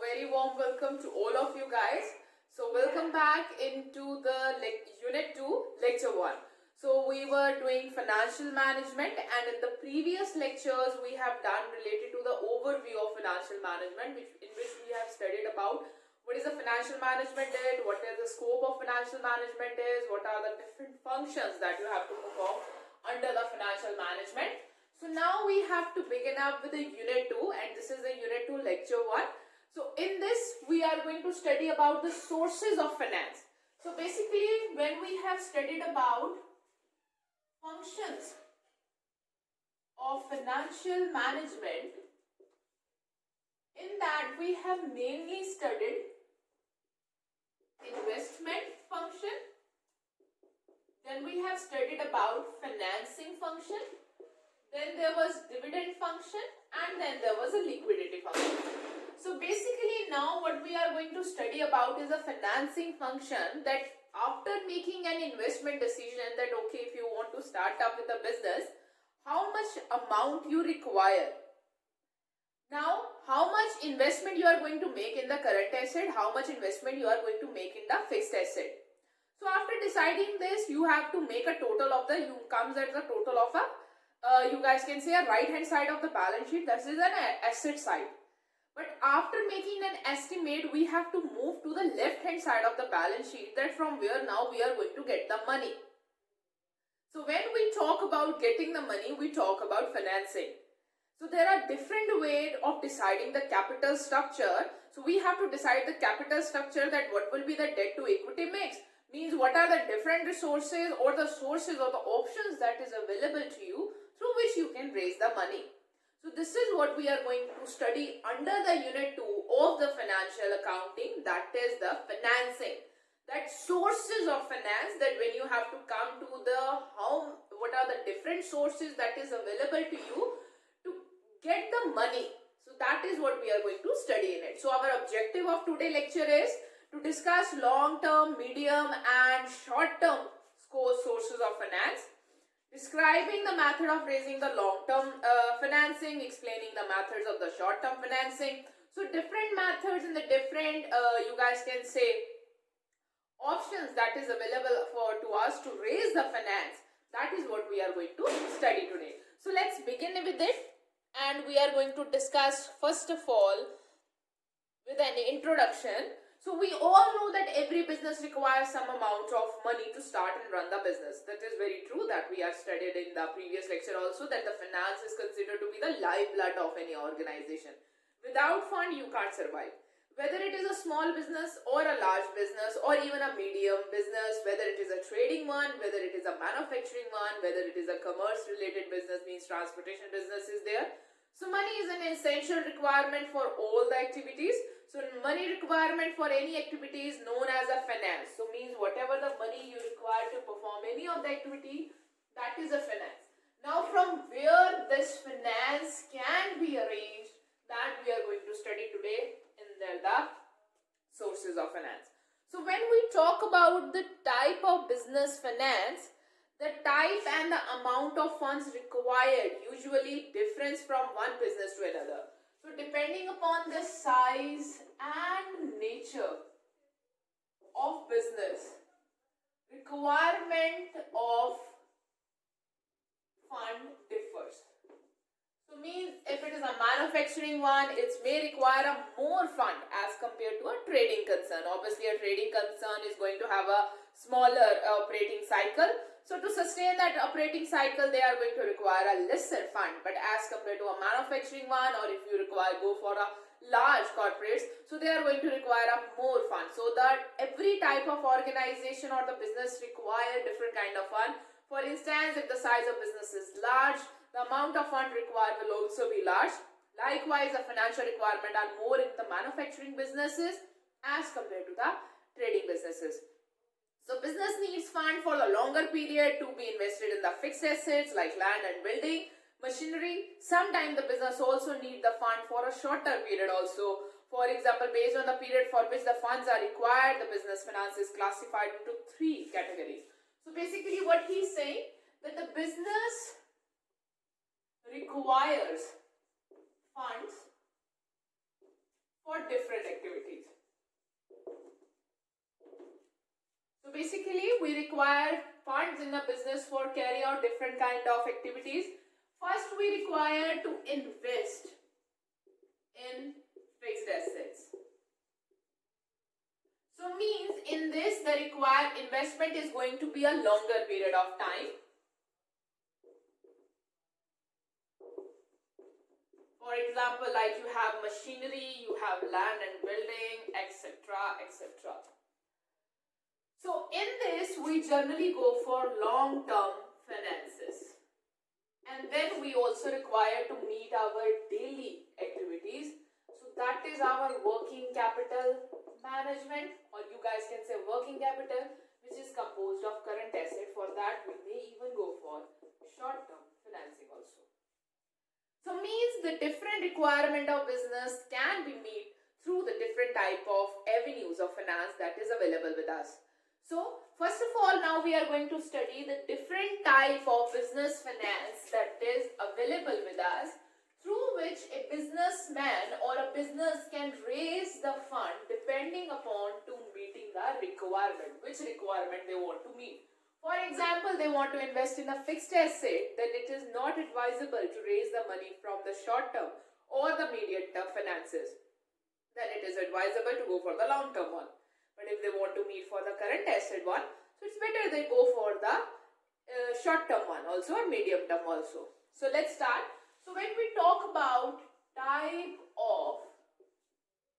very warm welcome to all of you guys. So welcome back into the Unit 2, Lecture 1. So we were doing financial management, and in the previous lectures we have done related to the overview of financial management, in which we have studied about what is the financial management is, what is the scope of financial management is, what are the different functions that you have to perform under the financial management. So now we have to begin up with the Unit 2, and this is the Unit 2 Lecture 1. So in this we are going to study about the sources of finance. So basically when we have studied about functions of financial management, in that we have mainly studied investment function, then we have studied about financing function, then there was dividend function, and then there was a liquidity function. So basically now what we are going to study about is a financing function, that after making an investment decision that okay, if you want to start up with a business, how much amount you require. Now how much investment you are going to make in the current asset, how much investment you are going to make in the fixed asset. So after deciding this, you have to make a total of the, comes at the total of a you guys can say a right hand side of the balance sheet, this is an asset side. But after making an estimate, we have to move to the left hand side of the balance sheet, that from where now we are going to get the money. So when we talk about getting the money, we talk about financing. So there are different ways of deciding the capital structure. So we have to decide the capital structure, that what will be the debt to equity mix, means what are the different resources or the sources or the options that is available to you through which you can raise the money. So this is what we are going to study under the Unit 2 of the financial accounting, that is the financing. That sources of finance, that when you have to come to the what are the different sources that is available to you to get the money. So that is what we are going to study in it. So our objective of today's lecture is to discuss long-term, medium and short-term sources of finance, describing the method of raising the long-term financing, explaining the methods of the short-term financing. So different methods and the different you guys can say options that is available to us to raise the finance, that is what we are going to study today. So let's begin with it, and we are going to discuss first of all with an introduction. So we all know that every business requires some amount of money to start and run the business. That is very true, that we have studied in the previous lecture also, that the finance is considered to be the lifeblood of any organization. Without fund you can't survive. Whether it is a small business or a large business or even a medium business, whether it is a trading one, whether it is a manufacturing one, whether it is a commerce related business, means transportation business is there. So money is an essential requirement for all the activities. So money requirement for any activity is known as a finance. So means whatever the money you require to perform any of the activity, that is a finance. Now from where this finance can be arranged, that we are going to study today in the sources of finance. So when we talk about the type of business finance, the type and the amount of funds required usually differs from one business to another. So depending upon the size and nature of business, requirement of fund differs. So means if it is a manufacturing one, it may require a more fund as compared to a trading concern. Obviously a trading concern is going to have a smaller operating cycle. So to sustain that operating cycle, they are going to require a lesser fund. But as compared to a manufacturing one, or if you go for a large corporates, so they are going to require a more fund. So that every type of organization or the business require different kind of fund. For instance, if the size of business is large, the amount of fund required will also be large. Likewise, the financial requirement are more in the manufacturing businesses as compared to the trading businesses. So business needs fund for a longer period to be invested in the fixed assets like land and building, machinery. Sometimes the business also need the fund for a shorter period also. For example, based on the period for which the funds are required, the business finance is classified into 3 categories. So basically what he is saying, that the business requires funds for different activities. So basically we require funds in the business for carry out different kind of activities. First we require to invest in fixed assets. So means in this the required investment is going to be a longer period of time. For example, like you have machinery, you have land and building, etc., etc. So in this we generally go for long-term finances. And then we also require to meet our daily activities. So that is our working capital management, or you guys can say working capital, which is composed of current asset. For that we may even go for short-term financing also. So means the different requirement of business can be met through the different type of avenues of finance that is available with us. So first of all, now we are going to study the different type of business finance that is available with us, through which a businessman or a business can raise the fund depending upon to meeting the requirement, which requirement they want to meet. For example, they want to invest in a fixed asset, then it is not advisable to raise the money from the short term or the medium term finances. Then it is advisable to go for the long term one. But if they want to meet for the current asset one, so it's better they go for the short term one also or medium term also. So let's start. So when we talk about type of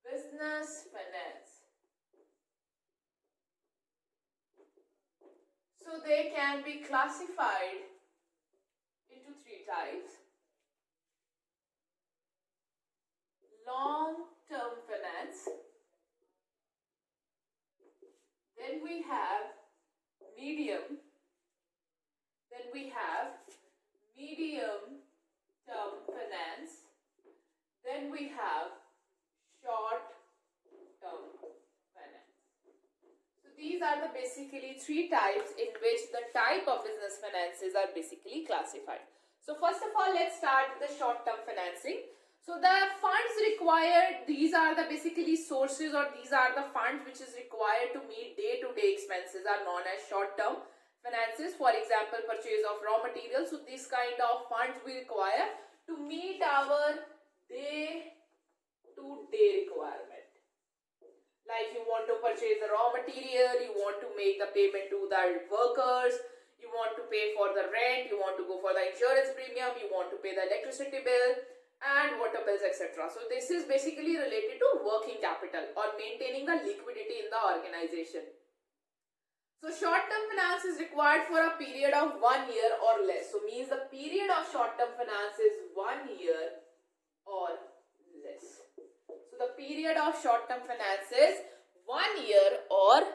business finance, so they can be classified into three types. Long-term finance, then we have medium, then we have medium-term finance, then we have short-term finance. So these are the basically three types in which the type of business finances are basically classified. So first of all, let's start with the short-term financing. So the funds required, these are the basically sources, or these are the funds which is required to meet day-to-day expenses are known as short-term finances. For example, purchase of raw materials. So this kind of funds we require to meet our day-to-day requirement. Like you want to purchase the raw material, you want to make the payment to the workers, you want to pay for the rent, you want to go for the insurance premium, you want to pay the electricity bill and water bills, etc. So this is basically related to working capital or maintaining the liquidity in the organization. So short-term finance is required for a period of 1 year or less. So means the period of short-term finance is 1 year or less. So the period of short-term finance is 1 year or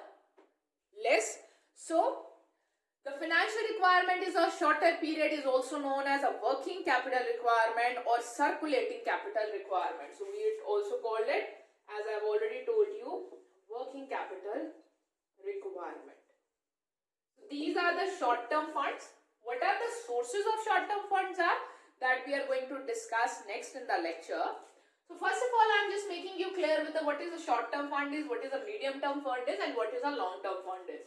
less. So the financial requirement is a shorter period is also known as a working capital requirement or circulating capital requirement. So we also called it, as I have already told you, working capital requirement. So these are the short-term funds. What are the sources of short-term funds are that we are going to discuss next in the lecture. So first of all, I am just making you clear with what is a short-term fund is, what is a medium-term fund is, and what is a long-term fund is.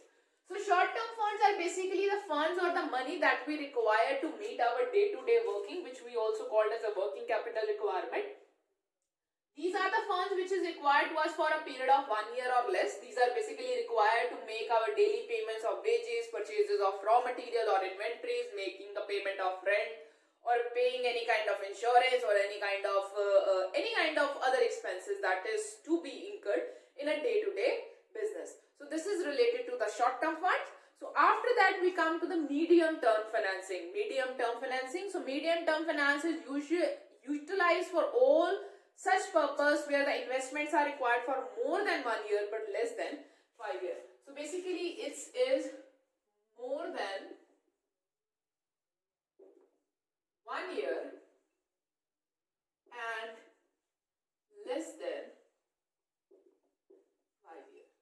So short-term funds are basically the funds or the money that we require to meet our day-to-day working, which we also called as a working capital requirement. These are the funds which is required to us for a period of 1 year or less. These are basically required to make our daily payments of wages, purchases of raw material or inventories, making the payment of rent, or paying any kind of insurance or any kind of other expenses that is to be incurred in a day-to-day business. So this is related to the short-term funds. So after that we come to the medium-term financing. Medium-term financing. So medium-term finance is usually utilized for all such purpose where the investments are required for more than 1 year but less than 5 years. So basically it is more than 1 year and less than 5 years.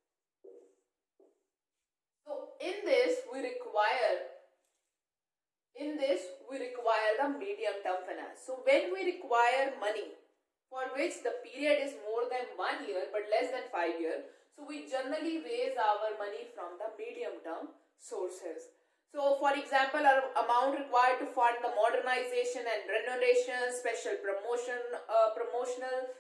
So in this we require the medium term finance. So when we require money for which the period is more than 1 year but less than 5 years. So we generally raise our money from the medium term sources. So for example, our amount required to fund the modernization and renovation, special promotional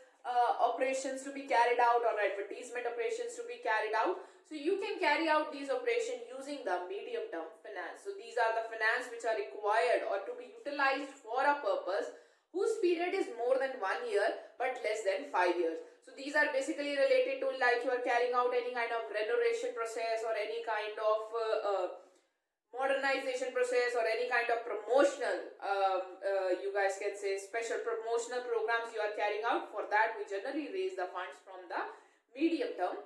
operations to be carried out, or advertisement operations to be carried out. So you can carry out these operations using the medium term finance. So these are the finance which are required or to be utilized for a purpose whose period is more than 1 year but less than 5 years. So these are basically related to, like, you are carrying out any kind of renovation process or any kind of modernization process or any kind of promotional, you guys can say special promotional programs you are carrying out. For that we generally raise the funds from the medium term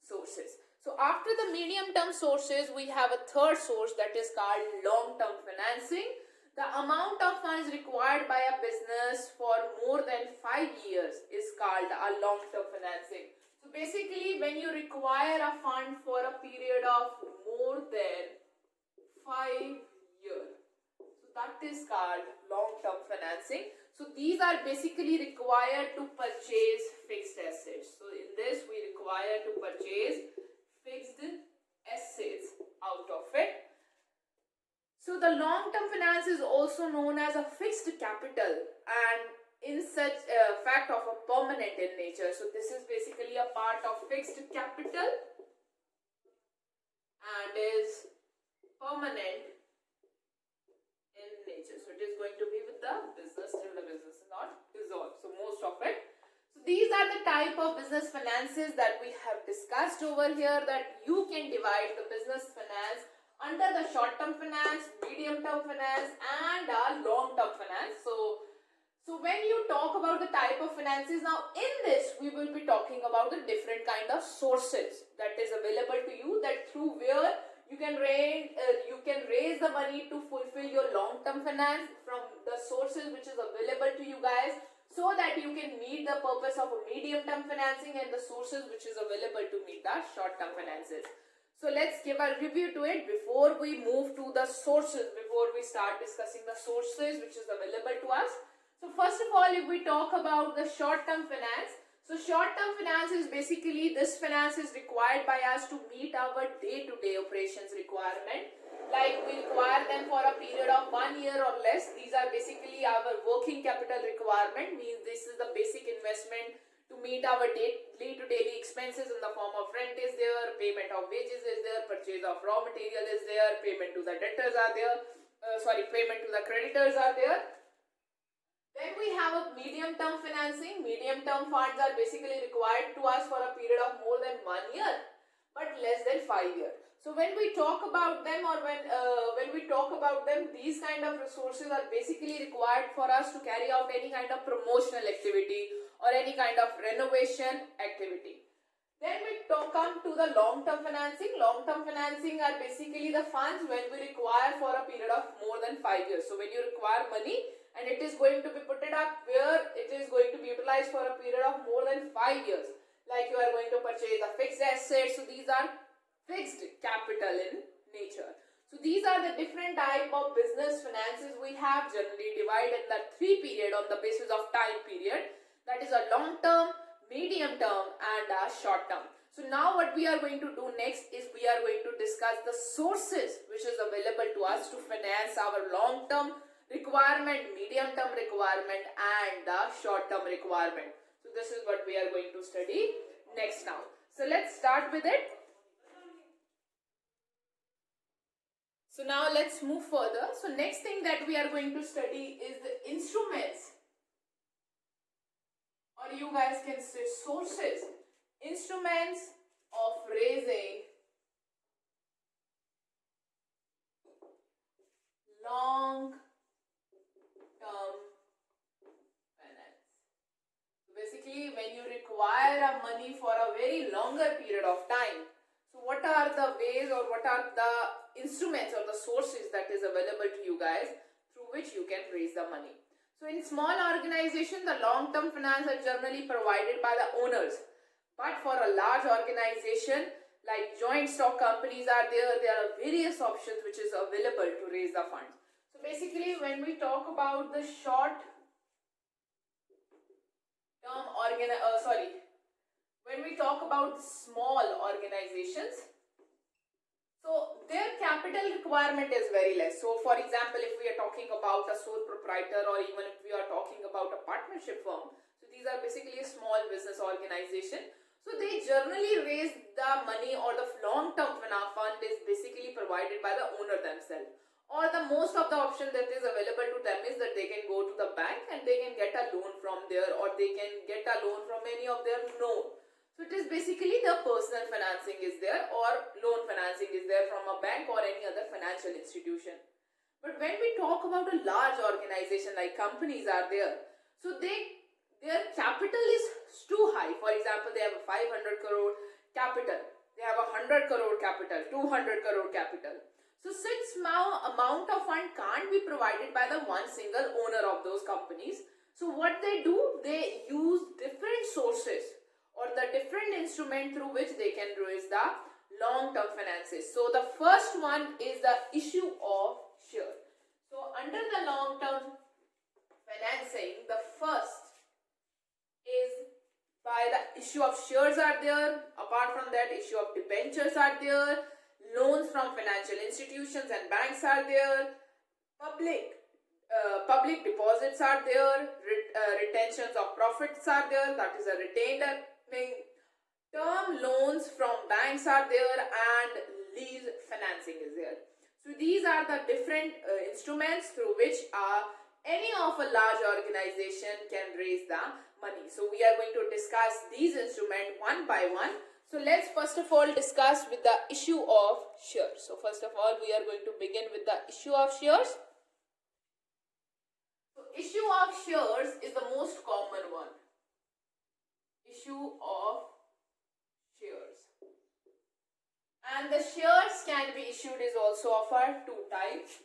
sources. So after the medium term sources, we have a third source that is called long term financing. The amount of funds required by a business for more than 5 years is called a long term financing. So basically, when you require a fund for a period of more than 5 years, so that is called long term financing. So these are basically required to purchase fixed assets. So in this we require to purchase fixed assets out of it. So the long-term finance is also known as a fixed capital and in such fact of a permanent in nature. So this is basically a part of fixed capital and is permanent in nature. So it is going to be with the business till the business is not dissolved. So most of it. So these are the type of business finances that we have discussed over here, that you can divide the business finance under the short-term finance, medium-term finance and long-term finance. So when you talk about the type of finances, now in this we will be talking about the different kind of sources that is available to you, that through where you can raise the money to fulfill your long-term finance from the sources which is available to you guys, so that you can meet the purpose of a medium-term financing and the sources which is available to meet the short-term finances. So let's give a review to it before we move to the sources, before we start discussing the sources which is available to us. So first of all, if we talk about the short-term finance, so short-term finance is basically, this finance is required by us to meet our day-to-day operations requirement. Like we require them for a period of 1 year or less. These are basically our working capital requirement, means this is the basic investment to meet our day-to-day expenses in the form of rent is there, payment of wages is there, purchase of raw material is there, payment to the debtors are there, payment to the creditors are there. Then we have a medium-term financing. Medium-term funds are basically required to us for a period of more than 1 year but less than 5 years. So when we talk about them, or when we talk about them, these kind of resources are basically required for us to carry out any kind of promotional activity or any kind of renovation activity. Then we come to the long-term financing. Long-term financing are basically the funds when we require for a period of more than 5 years. So when you require money and it is going to be put it up where it is going to be utilized for a period of more than 5 years. Like you are going to purchase a fixed asset. So these are fixed capital in nature. So these are the different type of business finances we have, generally divided in the 3 period on the basis of time period. That is a long term, medium term and a short term. So now what we are going to do next is we are going to discuss the sources which is available to us to finance our long term requirement, medium term requirement and the short term requirement. So this is what we are going to study next now. So let's start with it. So now let's move further. So next thing that we are going to study is the instruments, or you guys can say sources, instruments of raising long term finance. Basically, when you require a money for a very longer period of time, so what are the ways or what are the instruments or the sources that is available to you guys through which you can raise the money? So in small organization, the long-term finance are generally provided by the owners. But for a large organization like joint stock companies are there are various options which is available to raise the funds. So basically when we talk about the short when we talk about small organizations, so their capital requirement is very less. So for example, if we are talking about a sole proprietor, or even if we are talking about a partnership firm, so these are basically a small business organization. So they generally raise the money, or the long-term fund is basically provided by the owner themselves. Or the most of the option that is available to them is that they can go to the bank and they can get a loan from there, or they can get a loan from any of their known. So it is basically the personal financing is there, or loan financing is there from a bank or any other financial institution. But when we talk about a large organization like companies are there, so their capital is too high. For example, they have a 500 crore capital, they have a 100 crore capital, 200 crore capital. So such amount of fund can't be provided by the one single owner of those companies. So what they do, they use different sources, or the different instrument through which they can raise the long-term finances. So the first one is the issue of share. So under the long-term financing, the first is by the issue of shares are there. Apart from that, issue of debentures are there. Loans from financial institutions and banks are there. Public deposits are there. Retentions of profits are there. That is a retained earning. Term loans from banks are there, and lease financing is there. So these are the different instruments through which any of a large organization can raise the money. So we are going to discuss these instruments one by one. So let's first of all discuss with the issue of shares. So first of all, we are going to begin with the issue of shares. So issue of shares is the most common one. Issue of shares. And the shares can be issued is also of two types.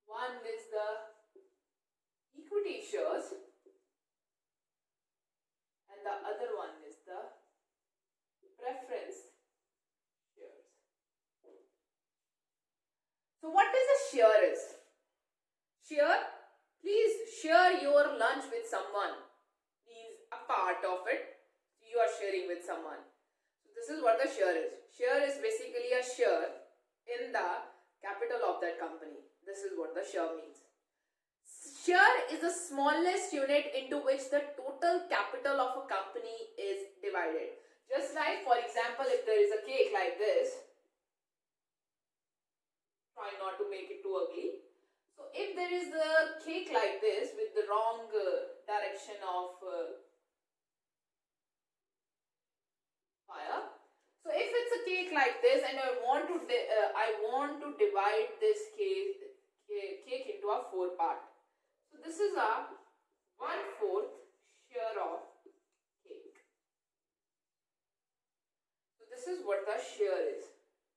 One is the equity shares, and the other one is the preference shares. So what is a share is? Share, please share your lunch with someone, means a part of it you are sharing with someone. So this is what the share is. Share is basically a share in the capital of that company. This is what the share means. Share is the smallest unit into which the total capital of a company is divided. Just like, for example, if there is a cake like this, try not to make it too ugly. So if there is a cake like this with the wrong direction of fire, so if it's a cake like this and I want to divide this cake into a 4 part. So this is a 1/4 share of cake. So this is what the share is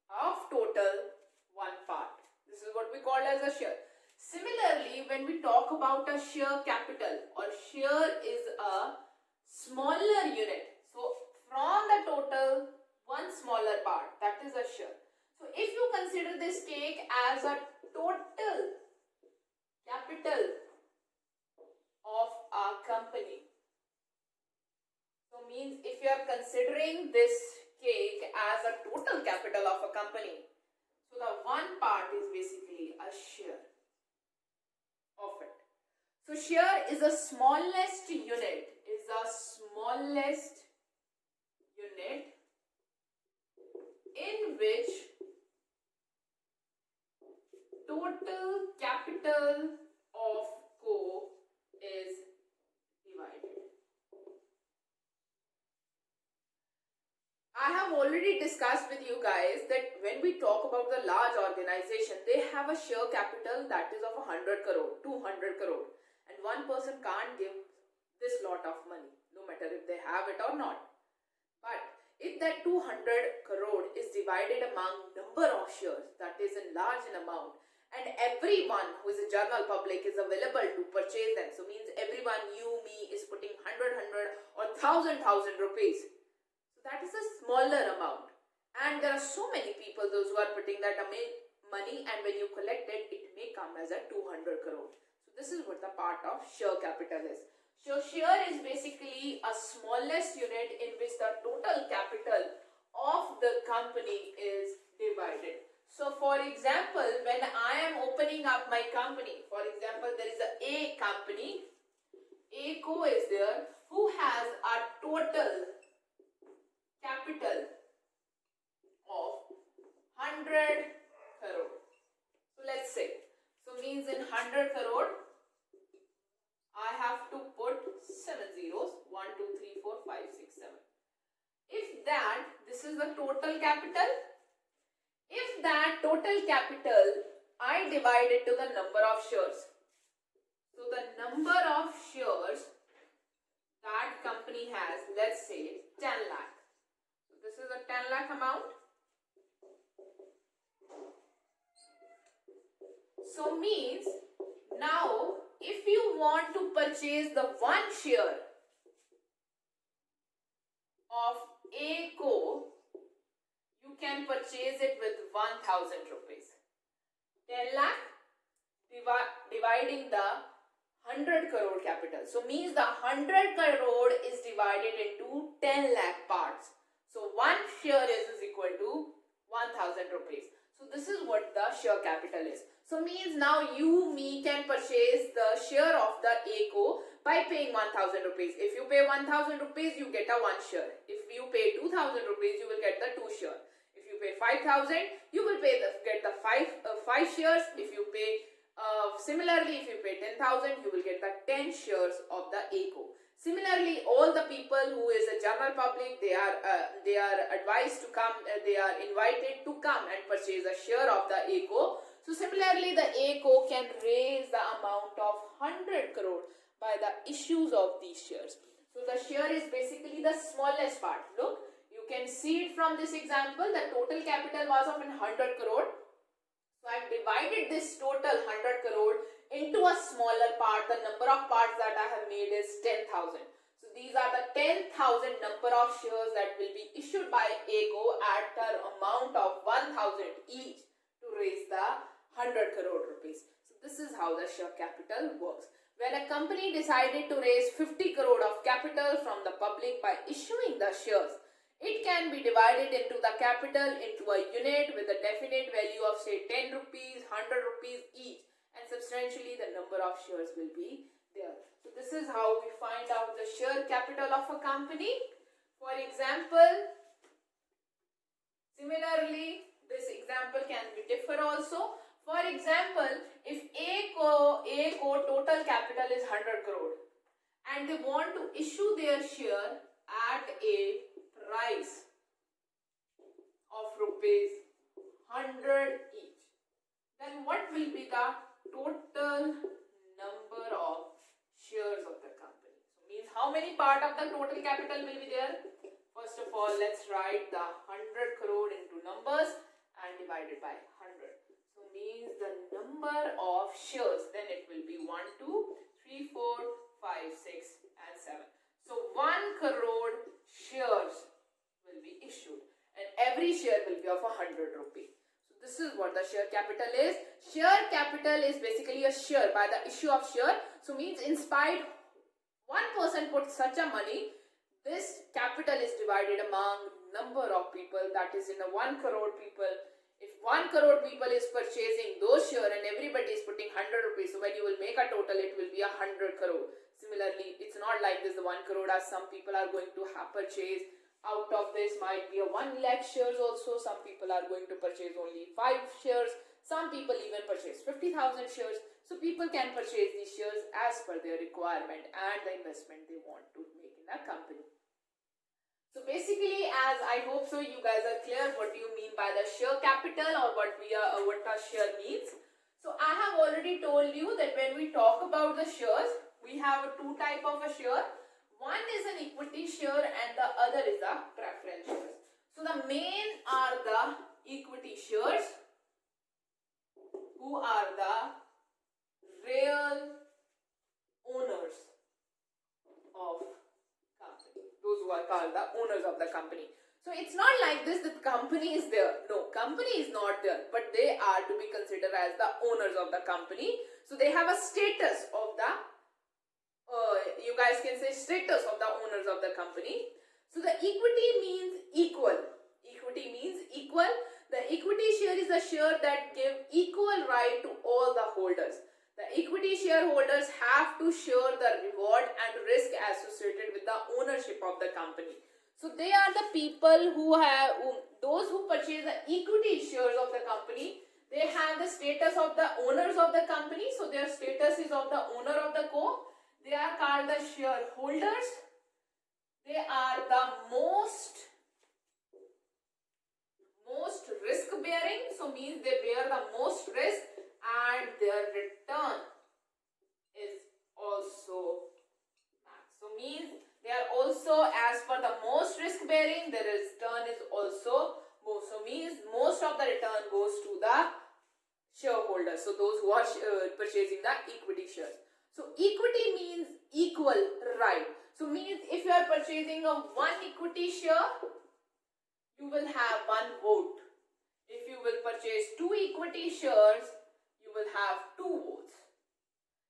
of total 1 part. This is what we call as a share. Similarly, when we talk about a share capital, or share is a smaller unit. So from the total, one smaller part, that is a share. So if you consider this cake as a total capital of a company, so means if you are considering this cake as a total capital of a company, so the one part is basically a share of it. So share is the smallest unit, in which total capital of co is divided. I have already discussed with you guys that when we talk about the large organization, they have a share capital that is of 100 crore, 200 crore, and one person can't give this lot of money, no matter if they have it or not. But if that 200 crore is divided among number of shares, that is a large amount, and everyone who is a general public is available to purchase them, so means everyone, you, me, is putting 100 or 1,000 rupees. So that is a smaller amount, and there are so many people, those who are putting that money, and when you collect it, it may come as a 200 crore. So this is what the part of share capital is. So share is basically a smallest unit in which the total capital of the company is divided. So for example, when I am opening up my company, for example, there is a company, A Co is there, who has a total capital of 100 crore. So let's say, so means in 100 crore, I have to put 7 zeros, 1, 2, 3, 4, 5, 6, 7. If that, this is the total capital. If that total capital, I divide it to the number of shares. So the number of shares that company has, let's say 10 lakh. So this is a 10 lakh amount. So means now if you want to purchase the one share of A Co, you can purchase it with 1000 rupees. 10 lakh dividing the 100 crore capital. So means the 100 crore is divided into 10 lakh parts. So one share is equal to 1000 rupees. So this is what the share capital is. So means now you, me can purchase the share of the A Co by paying 1000 rupees. If you pay 1000 rupees, you get a one share. If you pay 2000 rupees, you will get the two share. If you pay 5000, you will get the five shares. If you pay similarly, if you pay 10,000, you will get the 10 shares of the A Co. Similarly, all the people who is a general public, they are advised to come, they are invited to come and purchase a share of the A Co. So similarly, the A Co can raise the amount of 100 crore by the issues of these shares. So the share is basically the smallest part. Look, you can see it from this example. The total capital was of 100 crore. So I have divided this total 100 crore into a smaller part. The number of parts that I have made is 10,000. So these are the 10,000 number of shares that will be issued by A Co at an amount of 1000 each to raise the 100 crore rupees. So this is how the share capital works. When a company decided to raise 50 crore of capital from the public by issuing the shares, it can be divided into the capital into a unit with a definite value of say 10 rupees, 100 rupees each, and substantially the number of shares will be there. So this is how we find out the share capital of a company. For example, similarly, this example can be differ also. For example, if A Co total capital is 100 crore and they want to issue their share at a price of rupees 100 each, then what will be the total number of shares of the company? So means how many part of the total capital will be there? First of all, let's write the 100 crore into numbers and divide it by 100. So means the number of shares, then it will be 1, 2, 3, 4, 5, 6 and 7. So 1 crore shares will be issued and every share will be of 100 rupees. So this is what the share capital is. Share capital is basically a share by the issue of share. So means in spite one person put such a money, this capital is divided among number of people, that is in a 1 crore people. If 1 crore people is purchasing those shares and everybody is putting 100 rupees, so when you will make a total, it will be 100 crore. Similarly, it's not like this, the 1 crore as some people are going to have purchase. Out of this might be a 1 lakh shares also. Some people are going to purchase only 5 shares. Some people even purchase 50,000 shares. So people can purchase these shares as per their requirement and the investment they want to make in a company. So basically, as I hope so you guys are clear what do you mean by the share capital or what a share means. So I have already told you that when we talk about the shares, we have two type of a share. One is an equity share and the other is a preference shares. So the main are the equity shares, who are the real owners of company. Those who are called the owners of the company. So it's not like this that company is there. No, company is not there, but they are to be considered as the owners of the company. So they have a status of the you guys can say status of the owners of the company. So the equity means equal. Equity means equal. The equity share is a share that give equal right to all the holders. The equity shareholders have to share the reward and risk associated with the ownership of the company. So they are the people those who purchase the equity shares of the company. They have the status of the owners of the company. So their status is of the owner of the co. They are called the shareholders. They are the most risk bearing. So means they bear the most risk, and their return is also max. So means they are also, as per the most risk bearing, their return is also most. So means most of the return goes to the shareholders. So those who are purchasing the equity shares. So equity means equal right. So means if you are purchasing a one equity share, you will have one vote. If you will purchase two equity shares, you will have two votes.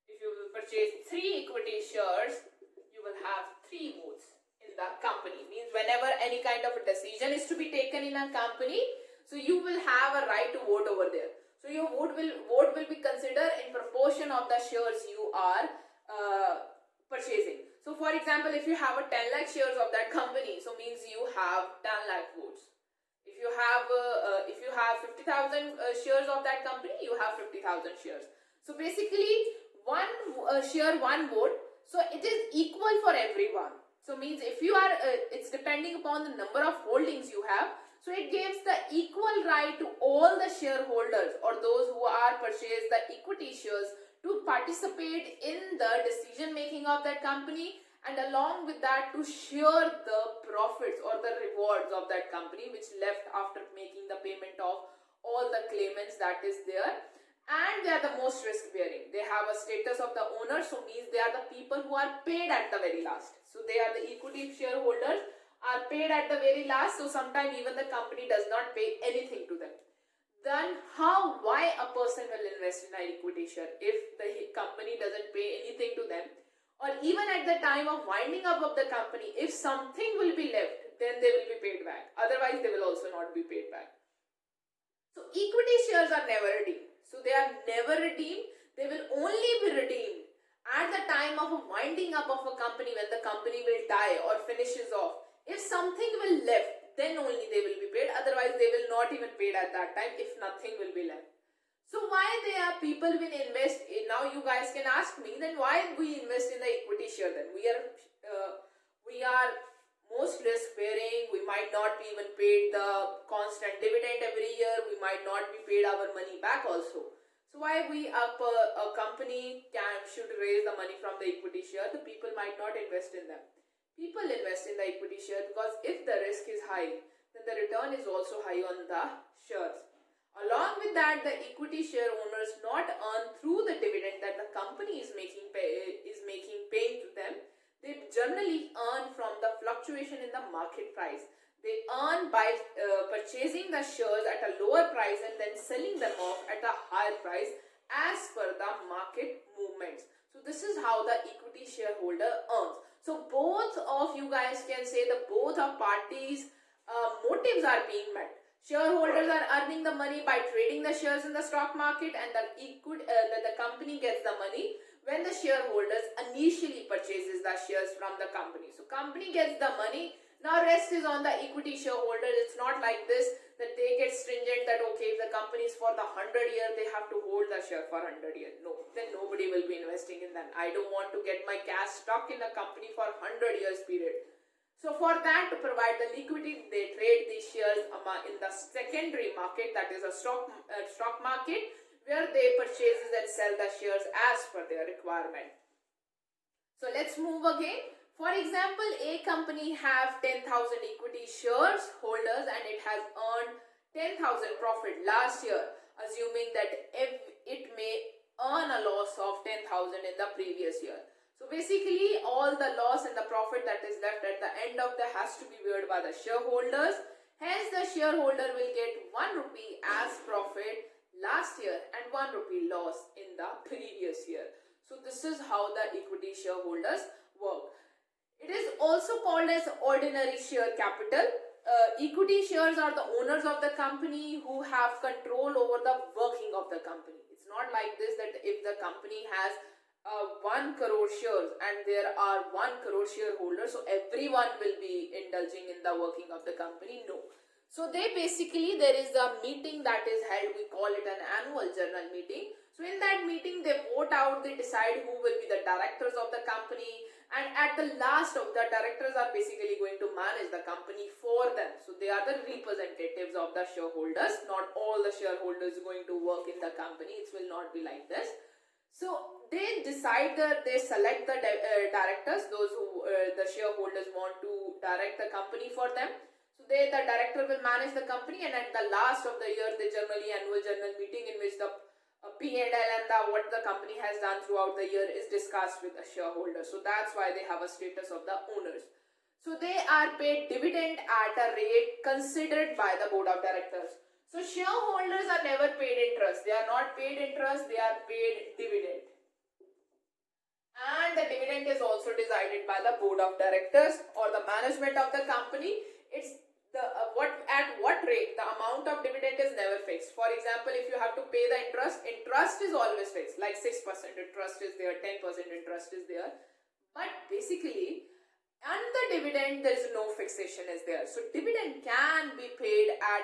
If you will purchase three equity shares, you will have three votes in the company. Means whenever any kind of a decision is to be taken in a company, so you will have a right to vote over there. So your vote will be considered in proportion of the shares you are purchasing. So for example, if you have a 10 lakh shares of that company, so means you have 10 lakh votes. If you have 50,000 shares of that company, you have 50,000 shares. So basically, one share, one vote. So it is equal for everyone. So means if you are, it's depending upon the number of holdings you have. So it gives the equal right to all the shareholders or those who are purchased the equity shares to participate in the decision making of that company, and along with that to share the profits or the rewards of that company which left after making the payment of all the claimants that is there. And they are the most risk bearing. They have a status of the owner, so means they are the people who are paid at the very last. So they are the equity shareholders are paid at the very last. So sometimes even the company does not pay anything to them. Then why a person will invest in an equity share if the company doesn't pay anything to them, or even at the time of winding up of the company, if something will be left, then they will be paid back. Otherwise, they will also not be paid back. So equity shares are never redeemed. So they are never redeemed. They will only be redeemed at the time of a winding up of a company, when the company will die or finishes off. If something will left, then only they will be paid. Otherwise, they will not even paid at that time if nothing will be left. So why people will invest in, now you guys can ask me, then why we invest in the equity share then? We are most risk bearing. We might not be even paid the constant dividend every year. We might not be paid our money back also. So why a company should raise the money from the equity share? The people might not invest in them. People invest in the equity share because if the risk is high, then the return is also high on the shares. Along with that, the equity share owners not earn through the dividend that the company is paying to them. They generally earn from the fluctuation in the market price. They earn by purchasing the shares at a lower price and then selling them off at a higher price as per the market movements. So this is how the equity shareholder earns. So both of you guys can say that both of parties' motives are being met. Shareholders are earning the money by trading the shares in the stock market, and the company gets the money when the shareholders initially purchases the shares from the company. So company gets the money. Now rest is on the equity shareholders. It's not like this that they get stringent that okay, if the company is for the 100 years, they have to hold the share for 100 years. No, then nobody will be investing in them. I don't want to get my cash stuck in a company for 100 years period. So for that, to provide the liquidity, they trade these shares in the secondary market, that is a stock market, where they purchase and sell the shares as per their requirement. So let's move again. For example, a company have 10,000 equity shares holders and it has earned 10,000 profit last year, assuming that it may earn a loss of 10,000 in the previous year. So basically, all the loss and the profit that is left at the end of the has to be beared by the shareholders. Hence, the shareholder will get 1 rupee as profit last year and 1 rupee loss in the previous year. So this is how the equity shareholders work. It is also called as ordinary share capital. Equity shares are the owners of the company who have control over the working of the company. It's not like this that if the company has 1 crore shares and there are 1 crore shareholders, so everyone will be indulging in the working of the company. No. So there is a meeting that is held, we call it an annual general meeting. So in that meeting they vote out, they decide who will be the directors of the company, and at the last of the directors are basically going to manage the company for them. So they are the representatives of the shareholders. Not all the shareholders going to work in the company. It will not be like this. So they decide they select the directors, those who the shareholders want to direct the company for them. So the director will manage the company, and at the last of the year, they generally annual general meeting in which the P&L and what the company has done throughout the year is discussed with the shareholders. So that's why they have a status of the owners. So they are paid dividend at a rate considered by the board of directors. So shareholders are never paid interest. They are not paid interest, they are paid dividend. And the dividend is also decided by the board of directors or the management of the company. It's at what rate. The amount of dividend is never fixed. For example, if you have to pay the interest is always fixed, like 6% interest is there, 10% interest is there. But basically, and the dividend, there is no fixation is there. So dividend can be paid as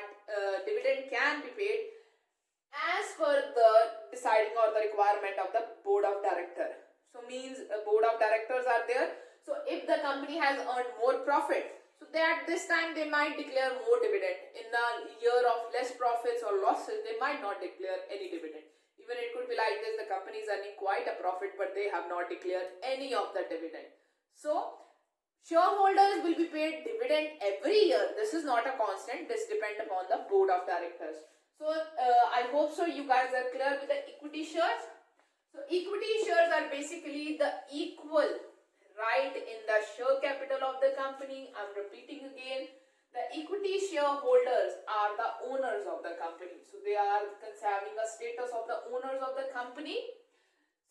per the deciding or the requirement of the board of director. So means board of directors are there. So if the company has earned more profit, so at this time they might declare more dividend. In a year of less profits or losses, they might not declare any dividend. Even it could be like this, the company is earning quite a profit but they have not declared any of the dividend. So shareholders will be paid dividend every year. This is not a constant. This depends upon the board of directors. So I hope so you guys are clear with the equity shares. So equity shares are basically the equal right in the share capital of the company. I'm repeating again. The equity shareholders are the owners of the company. So they are having a status of the owners of the company.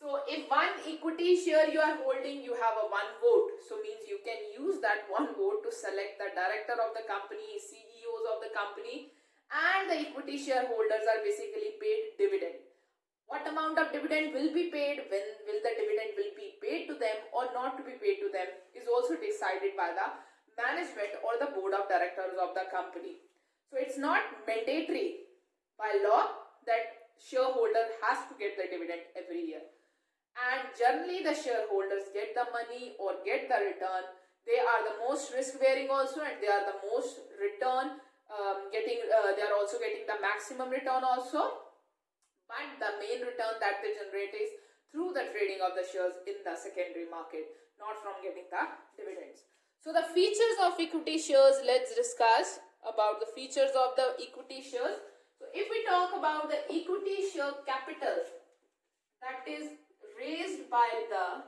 So if one equity share you are holding, you have a one vote. So means you can use that one vote to select the director of the company, CEOs of the company, and the equity shareholders are basically paid dividend. What amount of dividend will be paid, when will the dividend will be paid to them or not to be paid to them is also decided by the management or the board of directors of the company. So it's not mandatory by law that shareholder has to get the dividend every year. And generally the shareholders get the money or get the return. They are the most risk bearing also, and they are the most return they are also getting the maximum return also. But the main return that they generate is through the trading of the shares in the secondary market, not from getting the dividends. So the features of equity shares, let's discuss about the features of the equity shares. So if we talk about the equity share capital that is raised by the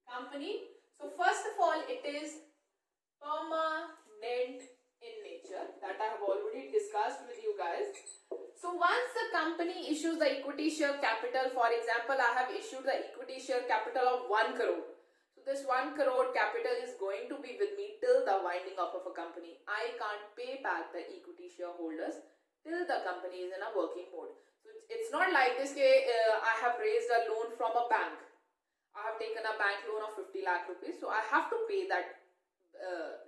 company, so first of all it is permanent in nature, that I have already discussed with you guys. So once the company issues the equity share capital, for example, I have issued the equity share capital of 1 crore. So this 1 crore capital is going to be with me till the winding up of a company. I can't pay back the equity shareholders till the company is in a working mode. So it's not like this, I have raised a loan from a bank. I have taken a bank loan of 50 lakh rupees. So I have to pay that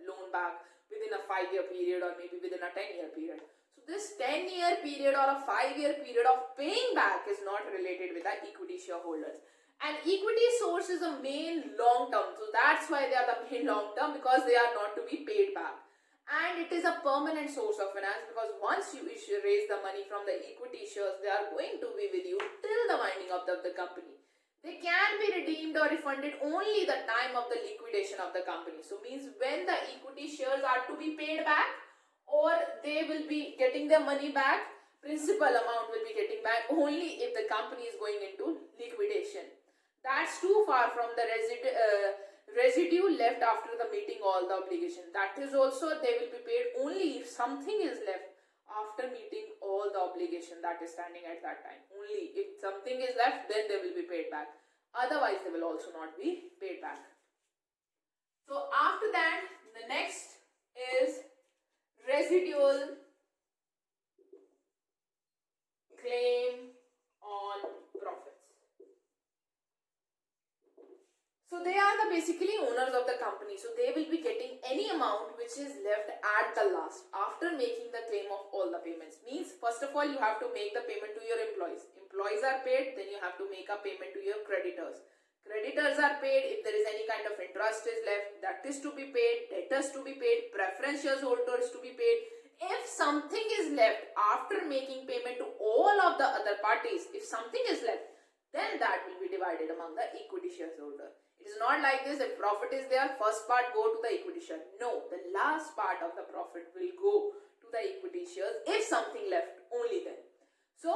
loan back within a 5-year period or maybe within a 10-year period. So this 10-year period or a 5-year period of paying back is not related with the equity shareholders. And equity source is a main long term. So that's why they are the main long term, because they are not to be paid back. And it is a permanent source of finance, because once you raise the money from the equity shares, they are going to be with you till the winding up of the company. They can be redeemed or refunded only the time of the liquidation of the company. So means when the equity shares are to be paid back, or they will be getting their money back, principal amount will be getting back only if the company is going into liquidation. That's too far from the residue left after the meeting all the obligation. That is also they will be paid only if something is left after meeting all all the obligation that is standing at that time. Only if something is left, then they will be paid back. Otherwise, they will also not be paid back. So after that, the next is residual claim on profits. So they are the basically owners of the company. So they will be getting any amount which is left at the last after making the claim of all the payments. Means first of all you have to make the payment to your employees. Employees are paid, then you have to make a payment to your creditors. Creditors are paid. If there is any kind of interest is left, that is to be paid. Debtors to be paid. Preference shareholders to be paid. If something is left after making payment to all of the other parties, if something is left, then that will be divided among the equity shareholder. It is not like this, if profit is there, first part go to the equity share. No, the last part of the profit will go to the equity shares if something left, only then. So,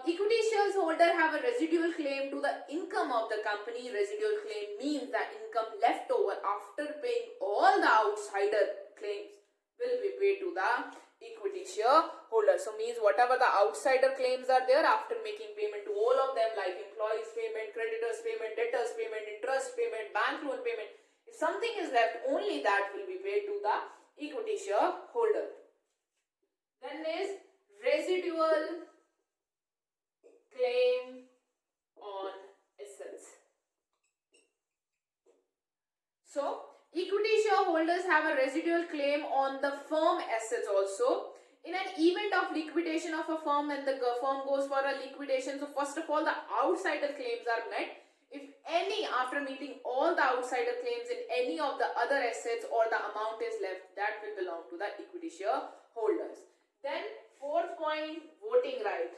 equity shareholder have a residual claim to the income of the company. Residual claim means that income left over after paying all the outsider claims will be paid to the equity shareholder. So means whatever the outsider claims are there after making payment to all of them, like employees payment, creditors payment, debtors payment, interest payment, bank loan payment, if something is left, only that will be paid to the equity shareholder. Then is residual claim on assets. So equity shareholders have a residual claim on the firm assets also. In an event of liquidation of a firm, when the firm goes for a liquidation, so first of all the outsider claims are met. If any, after meeting all the outsider claims in any of the other assets or the amount is left, that will belong to the equity shareholders. Then fourth point, voting right.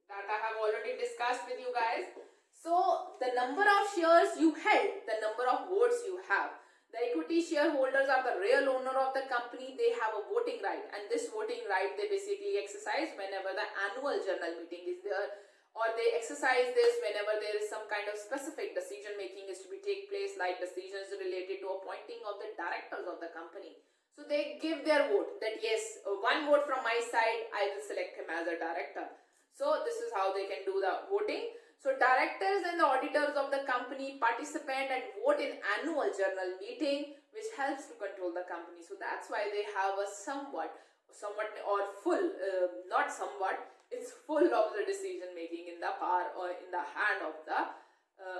That I have already discussed with you guys. So the number of shares you held, the number of votes you have. The equity shareholders are the real owner of the company. They have a voting right, and this voting right they basically exercise whenever the annual general meeting is there, or they exercise this whenever there is some kind of specific decision making is to be take place, like decisions related to appointing of the directors of the company. So they give their vote that yes, one vote from my side, I will select him as a director. So this is how they can do the voting. So directors and the auditors of the company participate and vote in annual general meeting, which helps to control the company. So that's why they have a somewhat or full, not somewhat, it's full of the decision making in the power or in the hand of the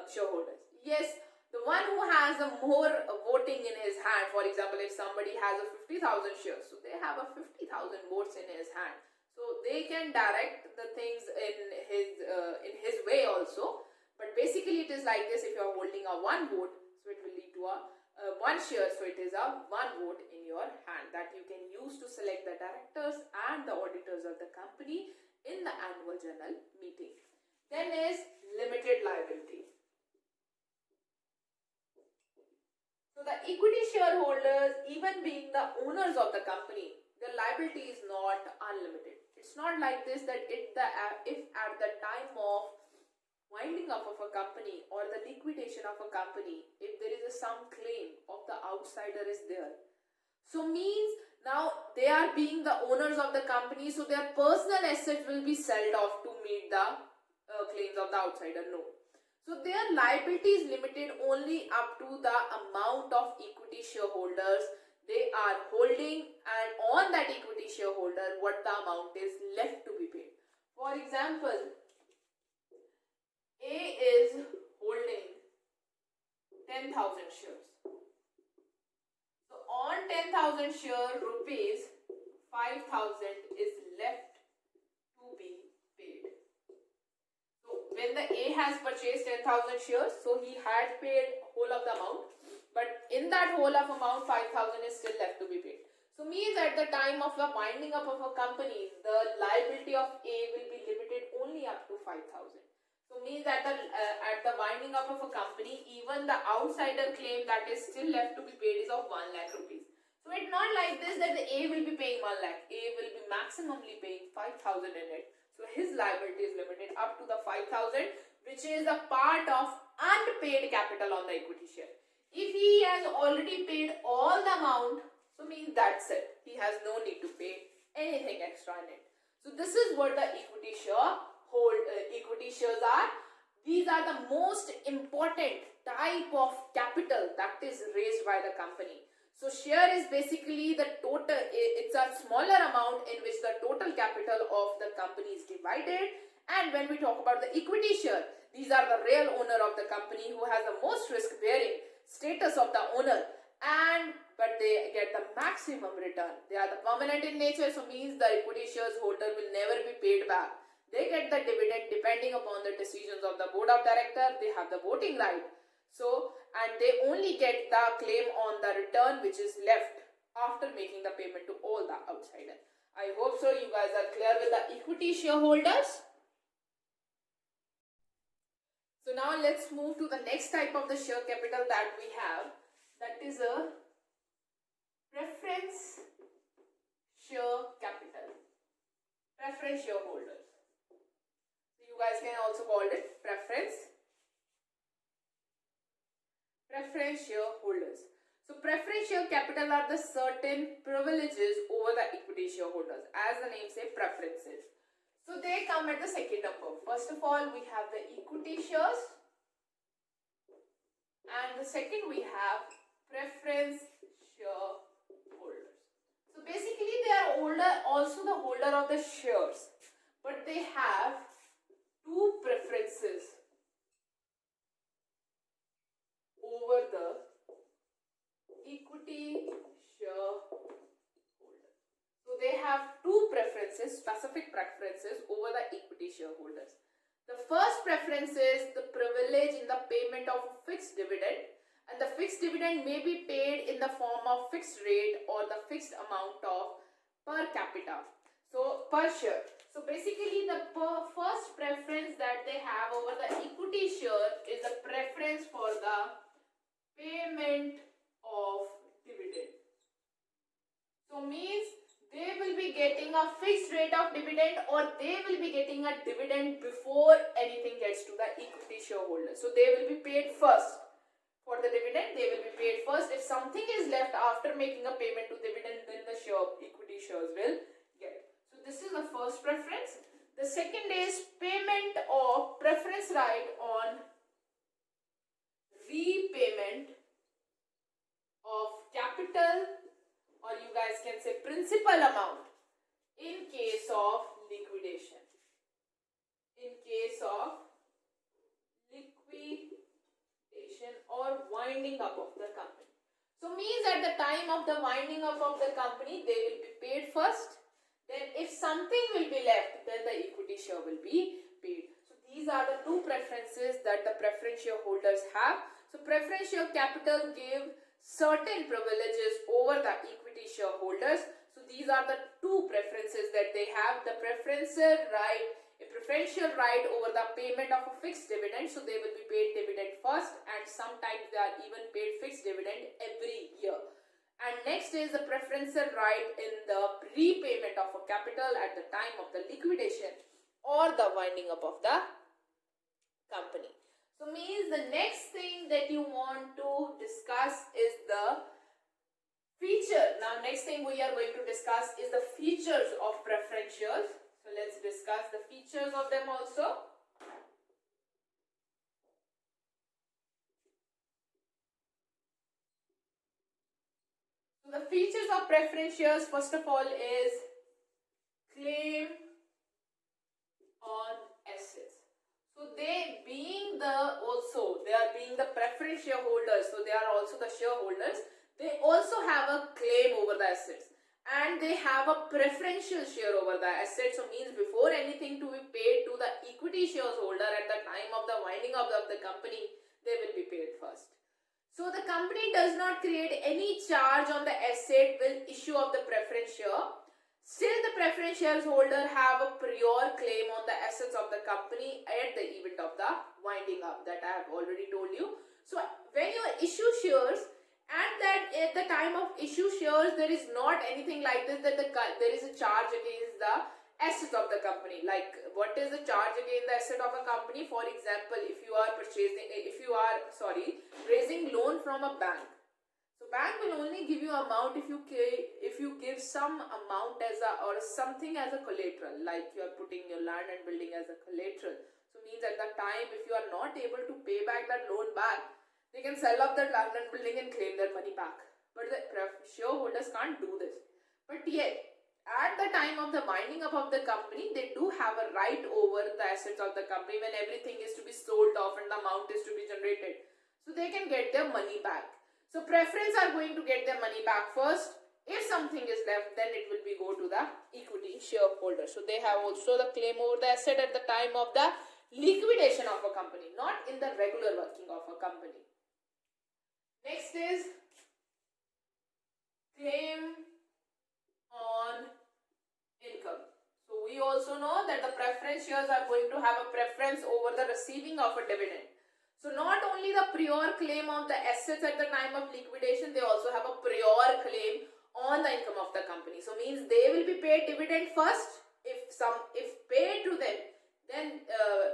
shareholders. Yes, the one who has a more voting in his hand, for example, if somebody has a 50,000 shares, so they have a 50,000 votes in his hand. So they can direct the things in his way also. But basically it is like this: if you are holding a one vote, so it will lead to a one share. So it is a one vote in your hand that you can use to select the directors and the auditors of the company in the annual general meeting. Then is limited liability. So the equity shareholders, even being the owners of the company, their liability is not unlimited. It's not like this that if at the time of winding up of a company or the liquidation of a company, if there is some claim of the outsider is there, so means now they are being the owners of the company, so their personal assets will be sold off to meet the claims of the outsider. No. So their liability is limited only up to the amount of equity shareholders they are holding, and on that equity shareholder what the amount is left to be paid. For example, A is holding 10,000 shares. So on 10,000 share rupees, 5,000 is left to be paid. So when the A has purchased 10,000 shares, so he had paid whole of the amount. But in that whole of amount, 5,000 is still left to be paid. So means at the time of the winding up of a company, the liability of A will be limited only up to 5,000. So means at the winding up of a company, even the outsider claim that is still left to be paid is of 1 lakh rupees. So it's not like this that the A will be paying 1 lakh. A will be maximally paying 5,000 in it. So his liability is limited up to the 5,000, which is a part of unpaid capital on the equity share. If he has already paid all the amount, so means that's it. He has no need to pay anything extra in it. So this is what the equity shares are. These are the most important type of capital that is raised by the company. So share is basically the total, it's a smaller amount in which the total capital of the company is divided. And when we talk about the equity share, these are the real owner of the company who has the most risk bearing status of the owner, but they get the maximum return. They are the permanent in nature, so means the equity shares holder will never be paid back. They get the dividend depending upon the decisions of the board of director. They have the voting right. So, and they only get the claim on the return which is left after making the payment to all the outsiders. I hope so you guys are clear with the equity shareholders. So now let's move to the next type of the share capital that we have. That is a preference share capital. Preference shareholders. So you guys can also call it preference shareholders. So preference share capital are the certain privileges over the equity shareholders, as the name says, preferences. So they come at the second number. First of all, we have the equity shares, and the second we have preference shareholders. So basically they are also the holder of the shares, but they have two preferences over the equity shareholder. So they have two preferences, specific preferences over the equity shareholders. The first preference is the privilege in the payment of a fixed dividend, and the fixed dividend may be paid in the form of fixed rate or the fixed amount of per capita. So per share. So basically the first preference that they have over the equity share is a preference for the payment of dividend. So means they will be getting a fixed rate of dividend, or they will be getting a dividend before anything gets to the equity shareholder. So they will be paid first. For the dividend, they will be paid first. If something is left after making a payment to dividend, then the equity shares will get. So this is the first preference. The second is payment of preference right on repayment of capital, or you guys can say principal amount, in case of liquidation. In case of liquidation or winding up of the company. So means at the time of the winding up of the company, they will be paid first. Then if something will be left, then the equity share will be paid. So these are the two preferences that the preference shareholders have. So preference share capital give certain privileges over the equity shareholders. So these are the two preferences that they have. The preferential right over the payment of a fixed dividend. So they will be paid dividend first, and sometimes they are even paid fixed dividend every year. And next is the preferential right in the repayment of a capital at the time of the liquidation or the winding up of the company. So means the next thing that you want to discuss is the feature. Now next thing we are going to discuss is the features of preference shares. So let's discuss the features of them also. So the features of preference shares, first of all, is claim on assets. So they are being the preference shareholders, so they are also the shareholders. They also have a claim over the assets, and they have a preferential share over the assets. So means before anything to be paid to the equity shareholder at the time of the winding up of the company, they will be paid first. So the company does not create any charge on the asset with issue of the preference share. Still, the preference shareholder have a prior claim on the assets of the company at the event of the winding up that I have already told you. So when you issue shares, and that at the time of issue shares, there is not anything like this that there is a charge against the assets of the company. Like, what is the charge against the asset of a company? For example, if you are raising loan from a bank. So So bank will only give you amount if you give some amount as a or something as a collateral, like you are putting your land and building as a collateral. So means at the time if you are not able to pay back that loan back, they can sell off that land and building and claim their money back. But the shareholders can't do this. But yet, at the time of the winding up of the company, they do have a right over the assets of the company when everything is to be sold off and the amount is to be generated. So they can get their money back. So preference are going to get their money back first. If something is left, then it will be go to the equity shareholder. So they have also the claim over the asset at the time of the liquidation of a company, not in the regular working of a company. Next is claim on income. So we also know that the preference shares are going to have a preference over the receiving of a dividend. So not only the prior claim of the assets at the time of liquidation, they also have a prior claim on the income of the company. So means they will be paid dividend first. If paid to them, then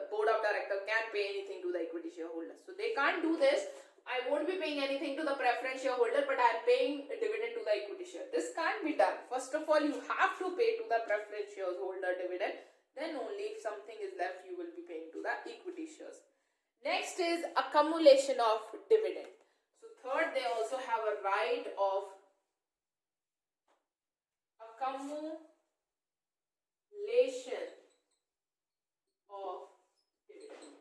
board of directors can't pay anything to the equity shareholders. So they can't do this. I won't be paying anything to the preference shareholder, but I am paying a dividend to the equity share. This can't be done. First of all, you have to pay to the preference shareholder dividend. Then only if something is left, you will be paying to the equity shares. Next is accumulation of dividend. So third, they also have a right of accumulation of dividend.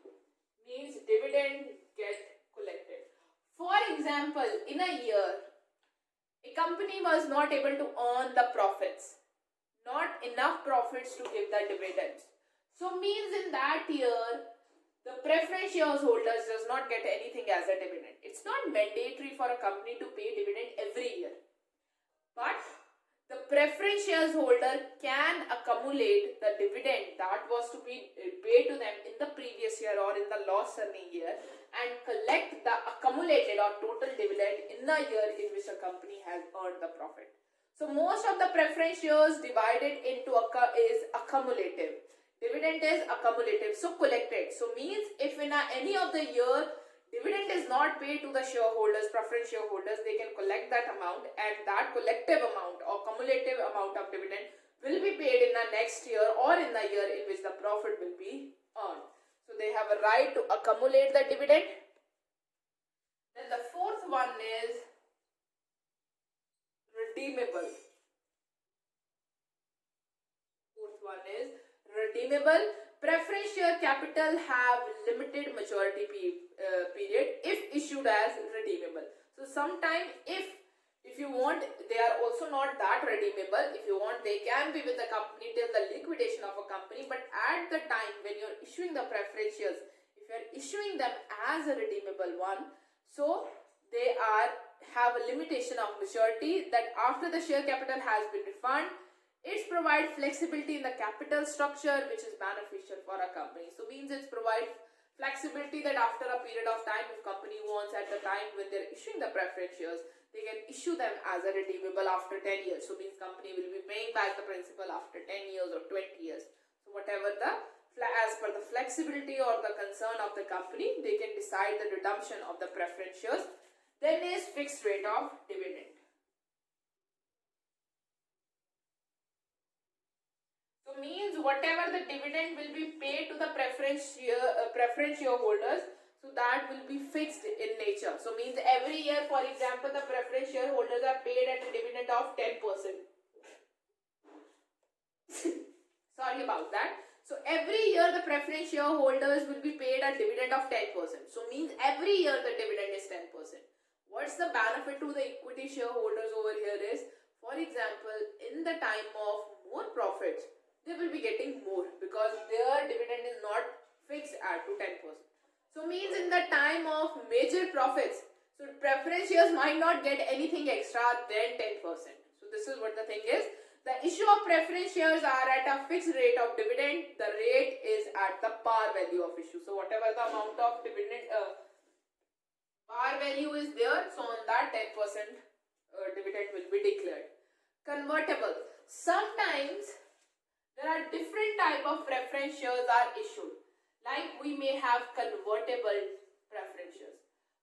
Means dividend get collected. For example, in a year, a company was not able to earn the profits, not enough profits to give the dividends. So means in that year, the preference shareholders does not get anything as a dividend. It's not mandatory for a company to pay dividend every year. But the preference shareholder can accumulate the dividend that was to be paid to them in the previous year or in the loss earning year and collect the accumulated or total dividend in the year in which a company has earned the profit. So most of the preference shares divided into is accumulative. Dividend is accumulative, so collected. So means if in any of the year dividend is not paid to the shareholders, preference shareholders, they can collect that amount, and that collective amount or cumulative amount of dividend will be paid in the next year or in the year in which the profit will be earned. So they have a right to accumulate the dividend. Then the fourth one is redeemable. Fourth one is redeemable. Preference share capital have limited maturity period if issued as redeemable. So sometime if you want, they are also not that redeemable. If you want, they can be with the company till the liquidation of a company, but at the time when you are issuing the preference shares, if you are issuing them as a redeemable one, so they have a limitation of maturity that after the share capital has been refunded, it provides flexibility in the capital structure, which is beneficial for a company. So means it provides flexibility that after a period of time, if company wants at the time when they're issuing the preference shares, they can issue them as a redeemable after 10 years. So means company will be paying back the principal after 10 years or 20 years. So whatever as per the flexibility or the concern of the company, they can decide the redemption of the preference shares. Then is fixed rate of dividend. So means whatever the dividend will be paid to the preference shareholders, so that will be fixed in nature. So means every year, for example, the preference shareholders are paid at a dividend of 10%. Sorry about that. So every year the preference shareholders will be paid a dividend of 10%. So means every year the dividend is 10%. What's the benefit to the equity shareholders over here is, for example, in the time of more profits, they will be getting more because their dividend is not fixed at to 10%. So means in the time of major profits, so preference shares might not get anything extra than 10%. So this is what the thing is. The issue of preference shares are at a fixed rate of dividend. The rate is at the par value of issue. So whatever the amount of dividend par value is there, so on that 10% dividend will be declared. Convertible. Sometimes there are different type of preference shares are issued. Like we may have convertible preference shares.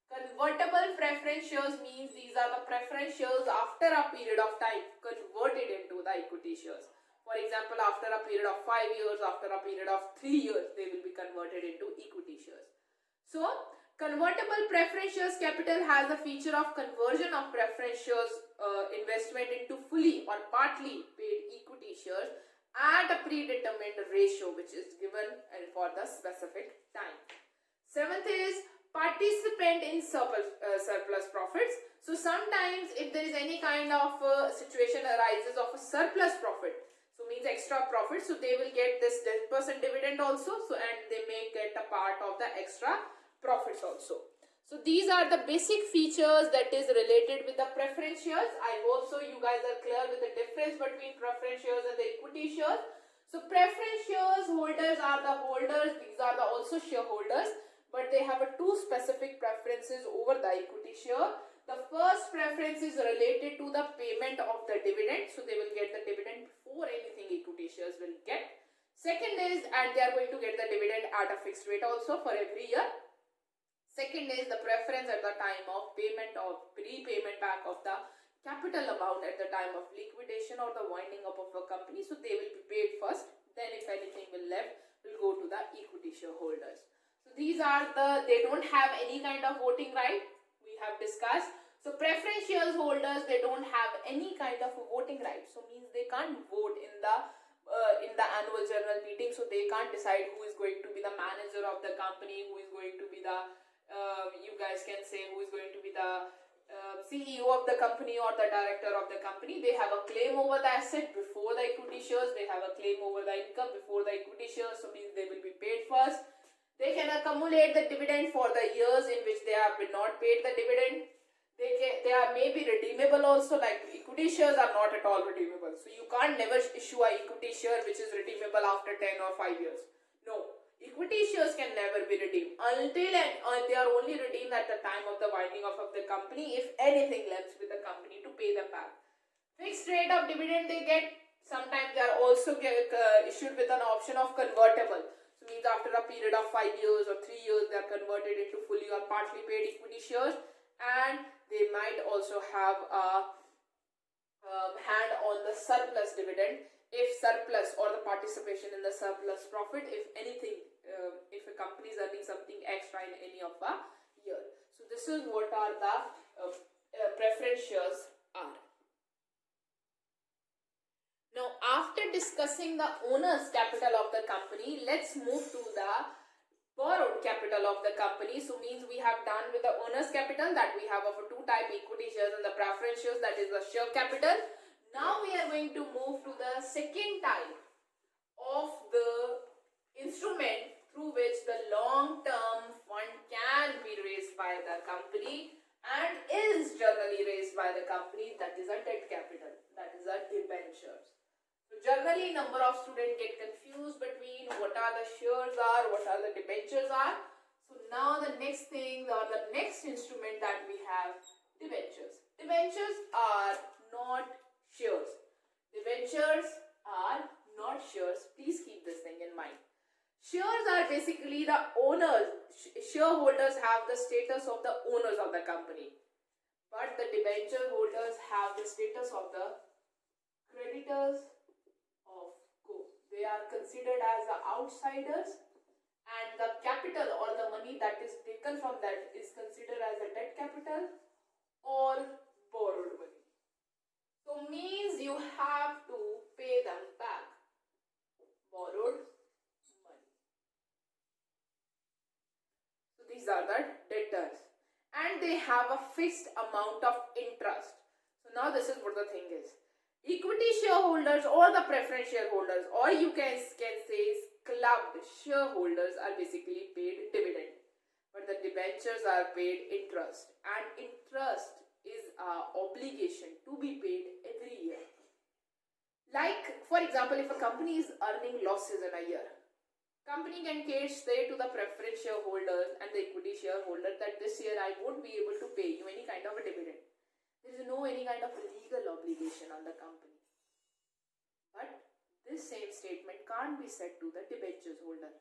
Convertible preference shares means these are the preference shares after a period of time converted into the equity shares. For example, after a period of 5 years, after a period of 3 years, they will be converted into equity shares. So, convertible preference shares capital has the feature of conversion of preference shares investment into fully or partly paid equity shares at a predetermined ratio which is given for the specific time. Seventh is participant in surplus profits. So sometimes if there is any kind of situation arises of a surplus profit, so means extra profit, so they will get this 10% dividend also, so and they may get a part of the extra profits also. So these are the basic features that is related with the preference shares. I hope so you guys are clear with the difference between preference shares and the equity shares. So preference shares holders are the holders, these are the also shareholders, but they have a two specific preferences over the equity share. The first preference is related to the payment of the dividend, so they will get the dividend before anything equity shares will get. Second is, and they are going to get the dividend at a fixed rate also for every year. Second is the preference at the time of payment of prepayment back of the capital amount at the time of liquidation or the winding up of a company, so they will be paid first, then if anything will left will go to the equity shareholders. So these are the, they don't have any kind of voting right, we have discussed. So preference shares holders, they don't have any kind of voting right, so means they can't vote in the annual general meeting, so they can't decide who is going to be the manager of the company, who is going to be the you guys can say who is going to be the CEO of the company or the director of the company. They have a claim over the asset before the equity shares, they have a claim over the income before the equity shares, so means they will be paid first. They can accumulate the dividend for the years in which they have been not paid the dividend. They are maybe redeemable also, like equity shares are not at all redeemable. So you can't never issue a equity share which is redeemable after 10 or 5 years. No. Equity shares can never be redeemed until and they are only redeemed at the time of the winding up of the company, if anything left with the company to pay them back. Fixed rate of dividend they get, sometimes they are also issued with an option of convertible. So means after a period of 5 years or 3 years they are converted into fully or partly paid equity shares, and they might also have a hand on the surplus dividend if surplus or the participation in the surplus profit, if anything, if a company is earning something extra in any of the year. So this is what are the preference shares are. Now after discussing the owner's capital of the company, let's move to the borrowed capital of the company. So means we have done with the owner's capital that we have of a two type, equity shares and the preference shares, that is the share capital. Now we are going to move to the second type of the instrument through which the long-term fund can be raised by the company and is generally raised by the company, that is a debt capital, that is a debentures. So generally number of students get confused between what are the shares are, what are the debentures are. So now the next thing or the next instrument that we have, debentures. Debentures are not shares. Debentures are not shares. Please keep this thing in mind. Shares are basically the owners. Shareholders have the status of the owners of the company, but the debenture holders have the status of the creditors of co. They are considered as the outsiders, and the capital or the money that is taken from that is considered as a debt capital or borrowed money. So means you have to pay them back. Borrowed money. So these are the debtors, and they have a fixed amount of interest. So now this is what the thing is. Equity shareholders or the preference shareholders, or you can say clubbed shareholders, are basically paid dividend, but the debentures are paid interest, and interest is an obligation to be paid every year. Like for example, if a company is earning losses in a year, company can say to the preference shareholders and the equity shareholder that this year I won't be able to pay you any kind of a dividend. There is no any kind of legal obligation on the company. But this same statement can't be said to the debentures holder.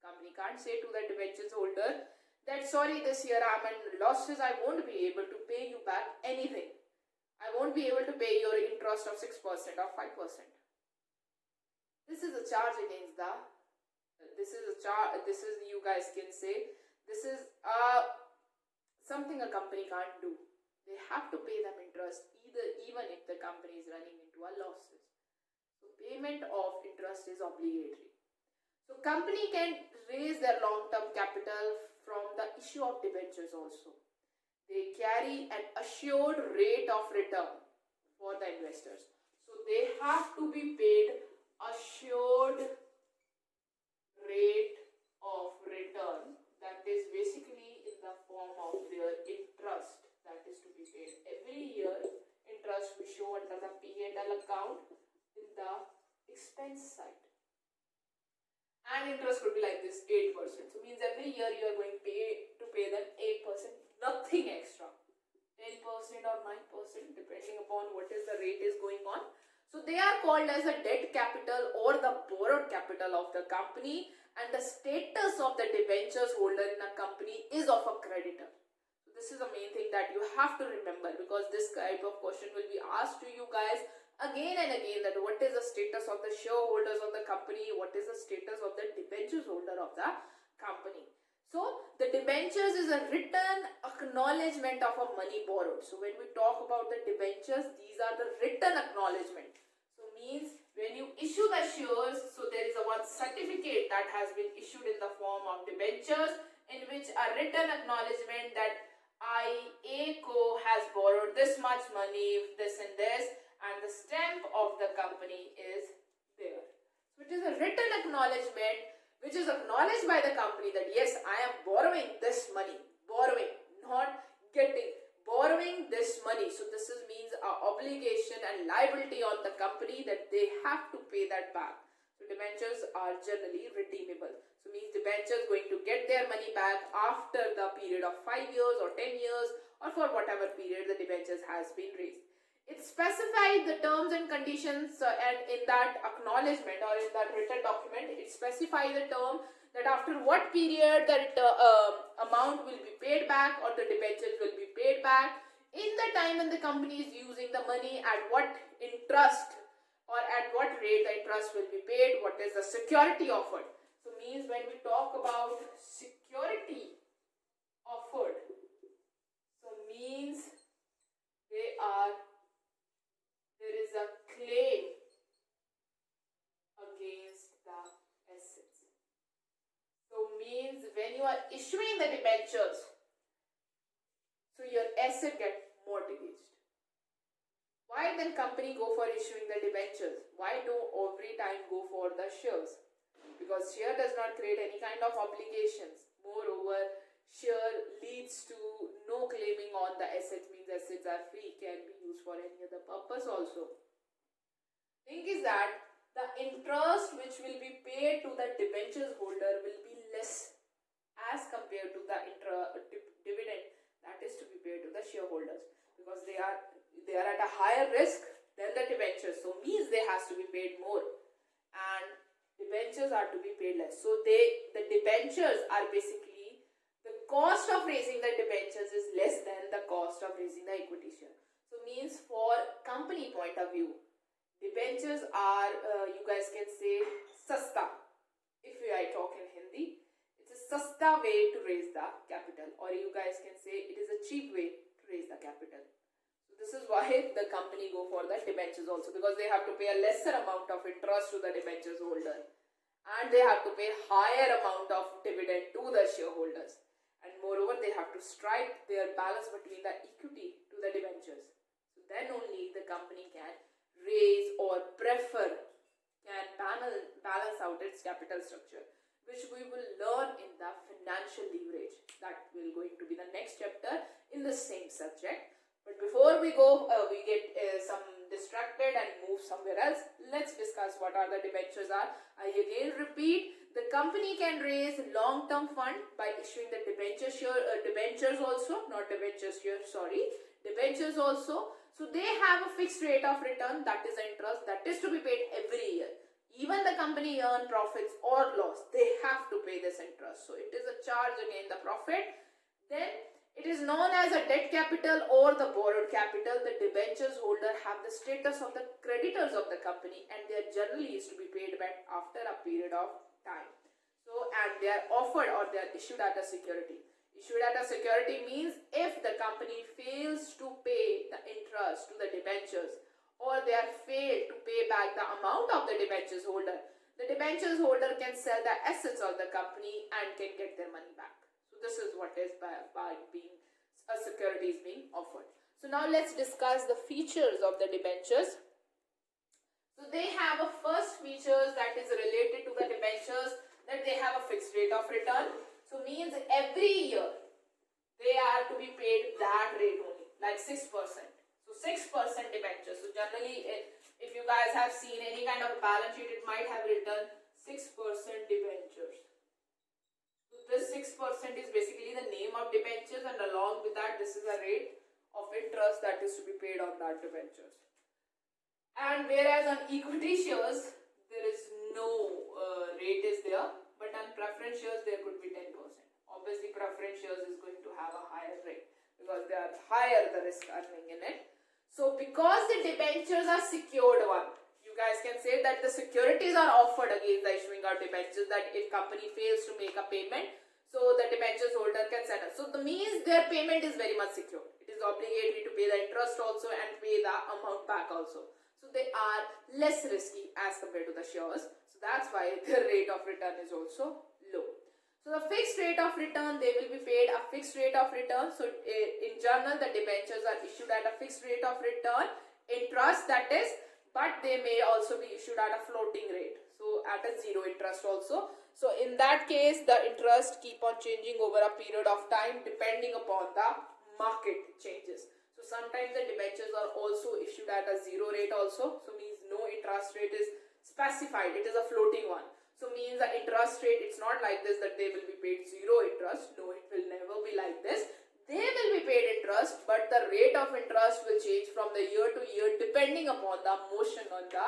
Company can't say to the debentures holder that sorry, this year I'm in losses, I won't be able to pay you back anything. I won't be able to pay your interest of 6% or 5%. This is a charge against the, this is, you guys can say, this is something a company can't do. They have to pay them interest even if the company is running into a losses. So payment of interest is obligatory. So company can raise their long-term capital from the issue of debentures also. They carry an assured rate of return for the investors. So they have to be paid assured rate of return, that is basically in the form of their interest, that is to be paid every year. Interest we show under the P&L account in the expense side. And interest could be like this, 8%. So means every year you are going to pay them 8%, nothing extra. 10% or 9% depending upon what is the rate is going on. So they are called as a debt capital or the borrowed capital of the company, and the status of the debentures holder in a company is of a creditor. So this is the main thing that you have to remember, because this type of question will be asked to you guys again and again, that what is the status of the shareholders of the company, what is the status of the debentures holder of the company. So the debentures is a written acknowledgement of a money borrowed. So when we talk about the debentures, these are the written acknowledgement. So means when you issue the shares, so there is a one certificate that has been issued in the form of debentures, in which a written acknowledgement that I, A Co has borrowed this much money, this and this, and the stamp of the company is there. So it is a written acknowledgement which is acknowledged by the company that yes, I am borrowing this money, borrowing, not getting, borrowing this money. So this is means a obligation and liability on the company that they have to pay that back. So debentures are generally redeemable. So means debentures going to get their money back after the period of 5 years or 10 years or for whatever period the debentures has been raised. It specified the terms and conditions, and in that acknowledgement or in that written document, it specified the term that after what period that amount will be paid back or the debentures will be paid back, in the time when the company is using the money, at what interest or at what rate the interest will be paid, what is the security offered. So means when we talk about security offered, so means there is a claim against the assets. So means when you are issuing the debentures, so your asset get mortgaged. Why then company go for issuing the debentures? Why do every time go for the shares? Because share does not create any kind of obligations. Moreover, share leads to no claiming on the assets, means assets are free, can be used for any other purpose also. Thing is that the interest which will be paid to the debentures holder will be less as compared to the dividend that is to be paid to the shareholders, because they are at a higher risk than the debentures. So means they has to be paid more and debentures are to be paid less. So the debentures are basically, the cost of raising the debentures is less than the cost of raising the equity share. So means for company point of view, debentures are, you guys can say, sasta. If I talk in Hindi, it's a sasta way to raise the capital, or you guys can say it is a cheap way to raise the capital. So this is why the company go for the debentures also, because they have to pay a lesser amount of interest to the debentures holder, and they have to pay higher amount of dividend to the shareholders, and moreover they have to strike their balance between the equity to the debentures. So then only the company can raise or can balance out its capital structure, which we will learn in the financial leverage. That will going to be the next chapter in the same subject. But before we go, we get some distracted and move somewhere else. Let's discuss what are the debentures are. I again repeat, the company can raise long-term fund by issuing the debentures also, not debentures here, sorry, debentures also. So they have a fixed rate of return, that is interest, that is to be paid every year. even the company earn profits or loss, they have to pay this interest. So it is a charge against the profit. Then it is known as a debt capital or the borrowed capital. The debentures holder have the status of the creditors of the company, and they are generally used to be paid back after a period of time. So, and they are offered or they are issued at a security. Issued at a security means if the company fails to pay the interest to the debentures, or they are failed to pay back the amount of the debentures holder, the debentures holder can sell the assets of the company and can get their money back. So this is what is by being a security is being offered. So now let's discuss the features of the debentures. So they have a first features that is related to the debentures, that they have a fixed rate of return. So means every year they are to be paid that rate only, like 6%. So 6% debentures. So generally, if you guys have seen any kind of balance sheet, it might have written 6% debentures. So this 6% is basically the name of debentures, and along with that, this is a rate of interest that is to be paid on that debentures. And whereas on equity shares, there is no rate is there, but on preference shares, there could be 10%. Obviously, preference shares is going to have a higher rate because they are higher the risk earning in it. So because the debentures are secured one, you guys can say that the securities are offered against the issuing of debentures, that if company fails to make a payment, so the debentures holder can settle. So the means their payment is very much secure. It is obligatory to pay the interest also and pay the amount back also. So they are less risky as compared to the shares. So that's why their rate of return is also low. So the fixed rate of return, they will be paid a fixed rate of return. So in general, the debentures are issued at a fixed rate of return, interest that is, but they may also be issued at a floating rate. So at a zero interest also. So in that case, the interest keep on changing over a period of time depending upon the market changes. So sometimes the debentures are also issued at a zero rate also. So means no interest rate is specified. It is a floating one. So means the interest rate, it's not like this that they will be paid zero interest. No, it will never be like this. They will be paid interest, but the rate of interest will change from the year to year depending upon the motion on the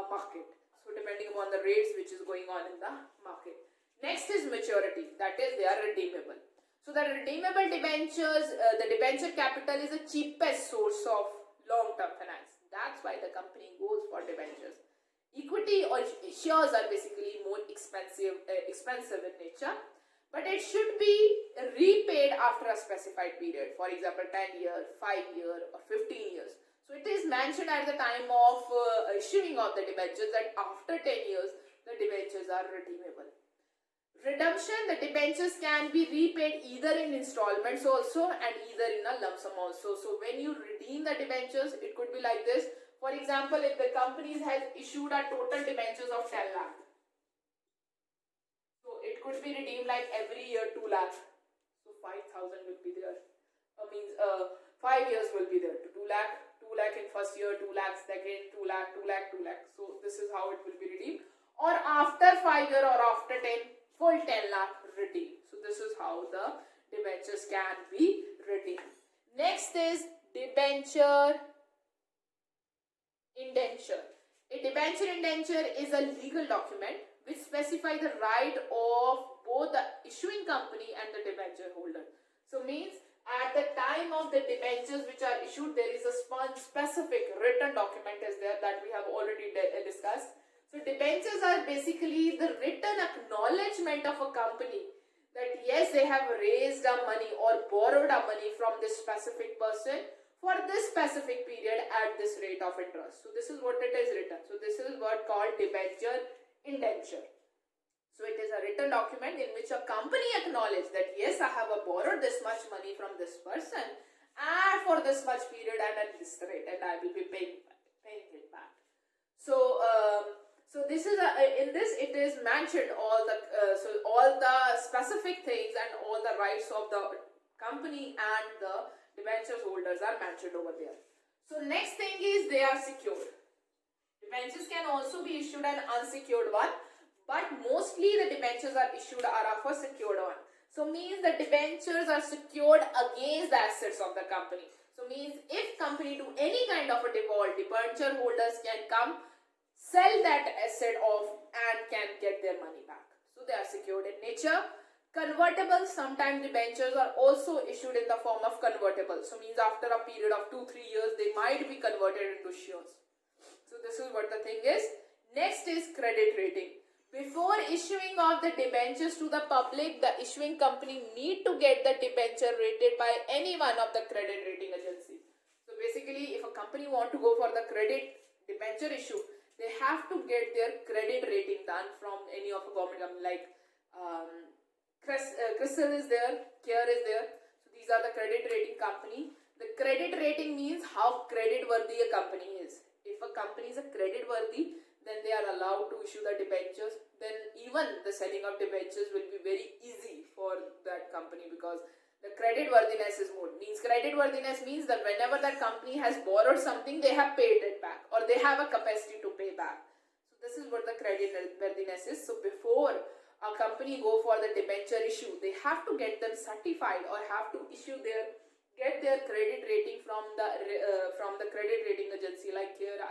market. So depending upon the rates which is going on in the market. Next is maturity. That is, they are redeemable. So the redeemable debentures, the debenture capital is the cheapest source of long-term finance. That's why the company goes for debentures. Equity or shares are basically more expensive in nature, but it should be repaid after a specified period. For example, 10 years, 5 years, or 15 years. So it is mentioned at the time of issuing of the debentures that after 10 years, the debentures are redeemable. Redemption, the debentures can be repaid either in installments also and either in a lump sum also. So when you redeem the debentures, it could be like this. For example, if the company has issued a total debentures of 10 lakh, so it could be redeemed like every year 2 lakh. So 5,000 will be there. Means 5 years will be there. 2 lakh in first year, 2 lakh second, 2 lakh, 2 lakh, 2 lakh. So this is how it will be redeemed. Or after 5 year or after 10, full 10 lakh redeemed. So this is how the debentures can be redeemed. Next is debenture indenture. A debenture indenture is a legal document which specifies the right of both the issuing company and the debenture holder. So means at the time of the debentures which are issued, there is a specific written document is there that we have already discussed. So debentures are basically the written acknowledgement of a company that yes, they have raised a money or borrowed a money from this specific person for this specific period at this rate of interest. So this is what it is written. So this is what called debenture indenture. So it is a written document in which a company acknowledges that yes, I have borrowed this much money from this person and for this much period and at this rate, and I will be paying it back. So so this is in this it is mentioned all the specific things and all the rights of the company and the debentures holders are mentioned over there. So next thing is they are secured. Debentures can also be issued an unsecured one, but mostly the debentures are issued are of a secured one. So means the debentures are secured against the assets of the company. So means if company do any kind of a default, debenture holders can come, sell that asset off and can get their money back. So they are secured in nature. Convertible, sometimes debentures are also issued in the form of convertible. So means after a period of 2-3 years, they might be converted into shares. So this is what the thing is. Next is credit rating. Before issuing of the debentures to the public, the issuing company need to get the debenture rated by any one of the credit rating agencies. So basically, if a company want to go for the credit debenture issue, they have to get their credit rating done from any of a government company like CRISIL is there, CARE is there. So these are the credit rating company. The credit rating means how credit worthy a company is. If a company is a credit worthy, then they are allowed to issue the debentures. Then even the selling of debentures will be very easy for that company because the credit worthiness is more. Means credit worthiness means that whenever that company has borrowed something, they have paid it back or they have a capacity to pay back. So this is what the credit worthiness is. So before a company go for the debenture issue, they have to get them certified or have to get their credit rating from the credit rating agency like here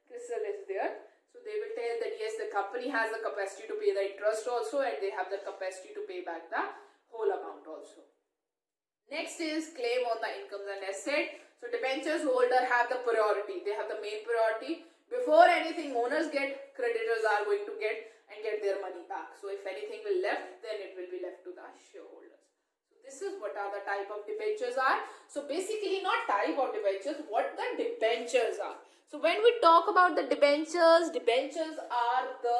CRISIL is there. So they will tell that yes, the company has the capacity to pay the interest also and they have the capacity to pay back the whole amount also. Next is claim on the incomes and asset. So debentures holder have the priority. They have the main priority. Before anything owners get, creditors are going to get their money back. So if anything will left, then it will be left to the shareholders. So this is what are the type of debentures are. So basically not type of debentures, what the debentures are. So when we talk about the debentures are the,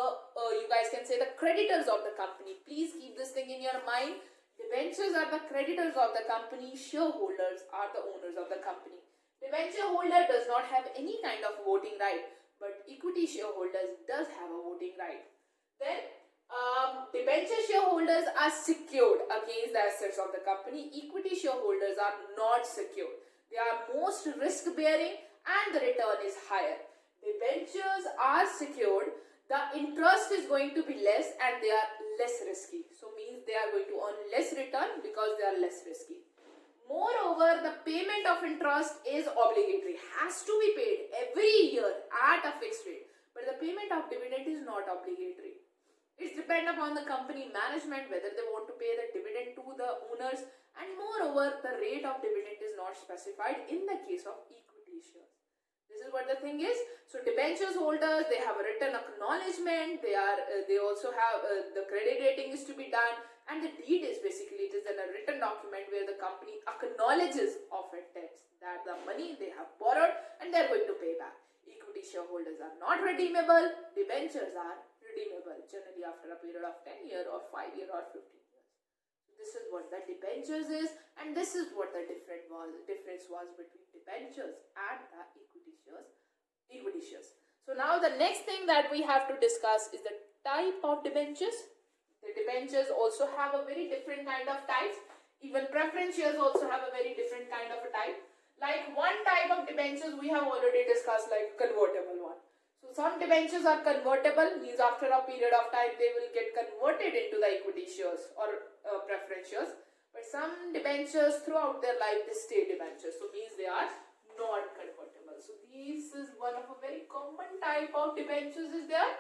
you guys can say the creditors of the company. Please keep this thing in your mind. Debentures are the creditors of the company, shareholders are the owners of the company. Debenture holder does not have any kind of voting right, but equity shareholders does have a voting right. Then debenture shareholders are secured against the assets of the company. Equity shareholders are not secured. They are most risk bearing and the return is higher. Debentures are secured. The interest is going to be less and they are less risky. So means they are going to earn less return because they are less risky. Moreover, the payment of interest is obligatory, has to be paid every year at a fixed rate. But the payment of dividend is not obligatory. It depends upon the company management whether they want to pay the dividend to the owners, and moreover, the rate of dividend is not specified in the case of equity shares. This is what the thing is. So debentures holders, they have a written acknowledgement. They also have the credit rating is to be done, and the deed is basically it is in a written document where the company acknowledges of its debts that the money they have borrowed and they are going to pay back. Equity shareholders are not redeemable. Debentures are redeemable generally after a period of 10 years or 5 years or 15 years. So this is what the debentures is, and this is what the difference was between debentures and the equity shares. So now the next thing that we have to discuss is the type of debentures. The debentures also have a very different kind of types. Even preference shares also have a very different kind of a type. Like one type of debentures we have already discussed, like convertible one. So some debentures are convertible, means after a period of time they will get converted into the equity shares or preference shares. But some debentures throughout their life they stay debentures, so means they are not convertible. So this is one of a very common type of debentures is there.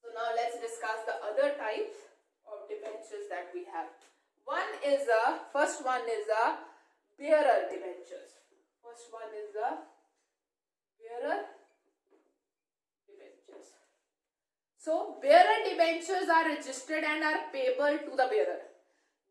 So now let's discuss the other types of debentures that we have. First one is a bearer debentures. First one is the bearer debentures. So bearer debentures are registered and are payable to the bearer.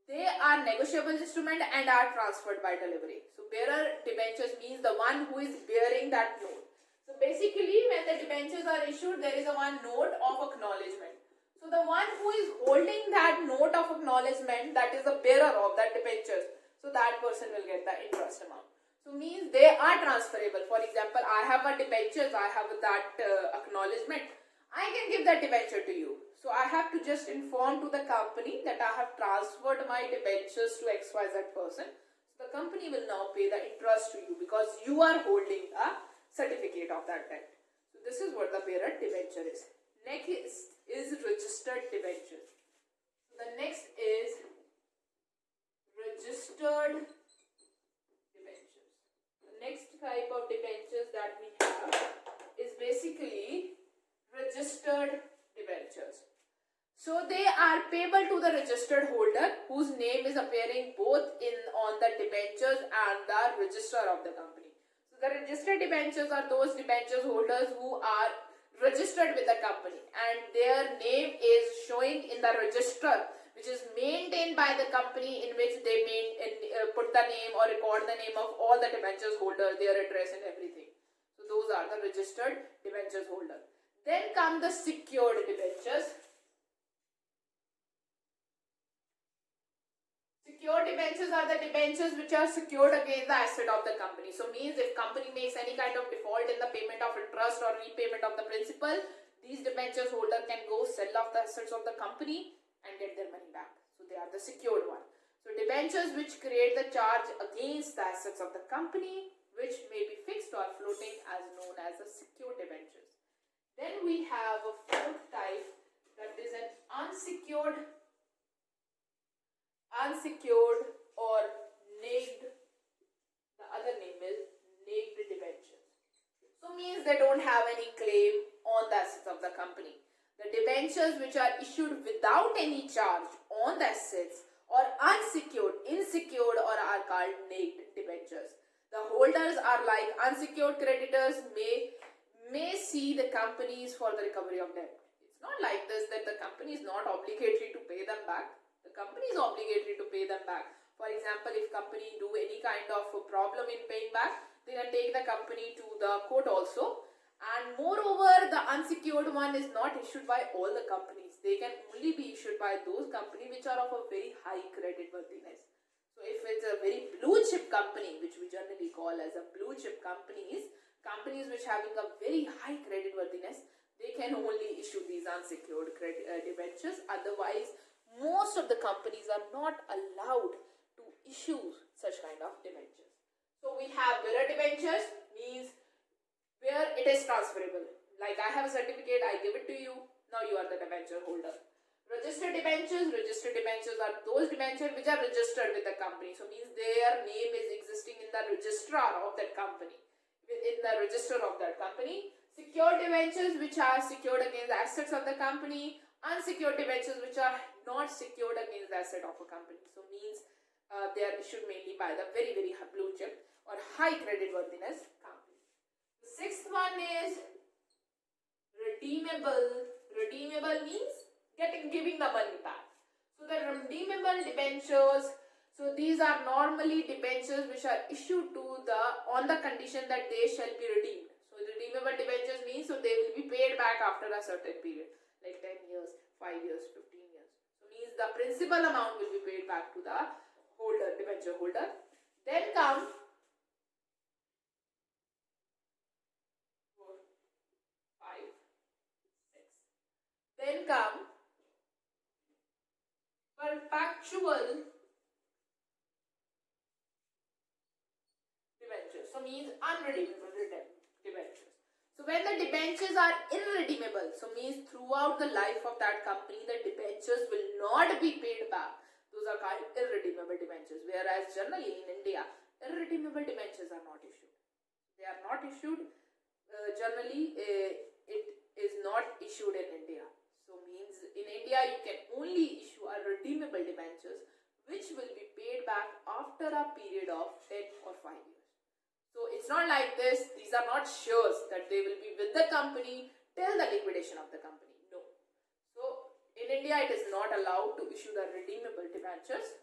They are negotiable instrument and are transferred by delivery. So bearer debentures means the one who is bearing that note. So basically when the debentures are issued, there is a one note of acknowledgement. So the one who is holding that note of acknowledgement, that is the bearer of that debentures, so that person will get the interest amount. So means they are transferable. For example, I have a debentures, I have that acknowledgement. I can give that debenture to you. So I have to just inform to the company that I have transferred my debentures to XYZ person. So the company will now pay the interest to you because you are holding a certificate of that debt. So this is what the bearer debenture is. Next is registered debentures. So the next is registered debentures. The next type of debentures that we have is basically registered debentures. So they are payable to the registered holder whose name is appearing both on the debentures and the register of the company. So the registered debentures are those debentures holders who are registered with the company and their name is showing in the register, which is maintained by the company, in which they put the name or record the name of all the debentures holder, their address and everything. So those are the registered debentures holder. Then come the secured debentures. Secured debentures are the debentures which are secured against the asset of the company. So means if company makes any kind of default in the payment of interest or repayment of the principal, these debentures holder can go sell off the assets of the company and get their money back. So they are the secured one. So debentures which create the charge against the assets of the company, which may be fixed or floating, as known as the secured debentures. Then we have a fourth type, that is an unsecured or naked. The other name is naked debentures. So means they don't have any claim on the assets of the company. The debentures which are issued without any charge on the assets or insecure or are called naked debentures. The holders are like unsecured creditors may see the companies for the recovery of debt. It's not like this that the company is not obligatory to pay them back. The company is obligatory to pay them back. For example, if company do any kind of problem in paying back, they can take the company to the court also. And moreover, the unsecured one is not issued by all the companies. They can only be issued by those companies which are of a very high credit worthiness. So if it's a very blue chip company, which we generally call as a blue chip companies which having a very high credit worthiness, they can only issue these unsecured debentures. Otherwise, most of the companies are not allowed to issue such kind of debentures. So we have bearer debentures, means where it is transferable. Like I have a certificate, I give it to you, now you are the debenture holder. Registered debentures are those debentures which are registered with the company. So means their name is existing in the registrar of that company, in the register of that company. Secured debentures which are secured against the assets of the company. Unsecured debentures which are not secured against the asset of a company. So means they are issued mainly by the very blue chip or high credit worthiness company. The sixth one is redeemable. Redeemable means giving the money back. So the redeemable debentures, so these are normally debentures which are issued to on the condition that they shall be redeemed. So redeemable debentures means so they will be paid back after a certain period, like 10 years, 5 years, 15 years. So means the principal amount will be paid back to the holder, debenture holder. Then come 4, 5, 6. Then come perpetual debentures. So means unredeemable debentures. So when the debentures are irredeemable, so means throughout the life of that company, the debentures will not be paid back. Those are called irredeemable debentures. Whereas generally in India, irredeemable debentures are not issued. They are not issued. Generally, it is not issued in India. So means in India you can only issue a redeemable debentures which will be paid back after a period of 10 or 5 years. So it's not like this. These are not shares that they will be with the company till the liquidation of the company. No. So in India it is not allowed to issue the redeemable debentures.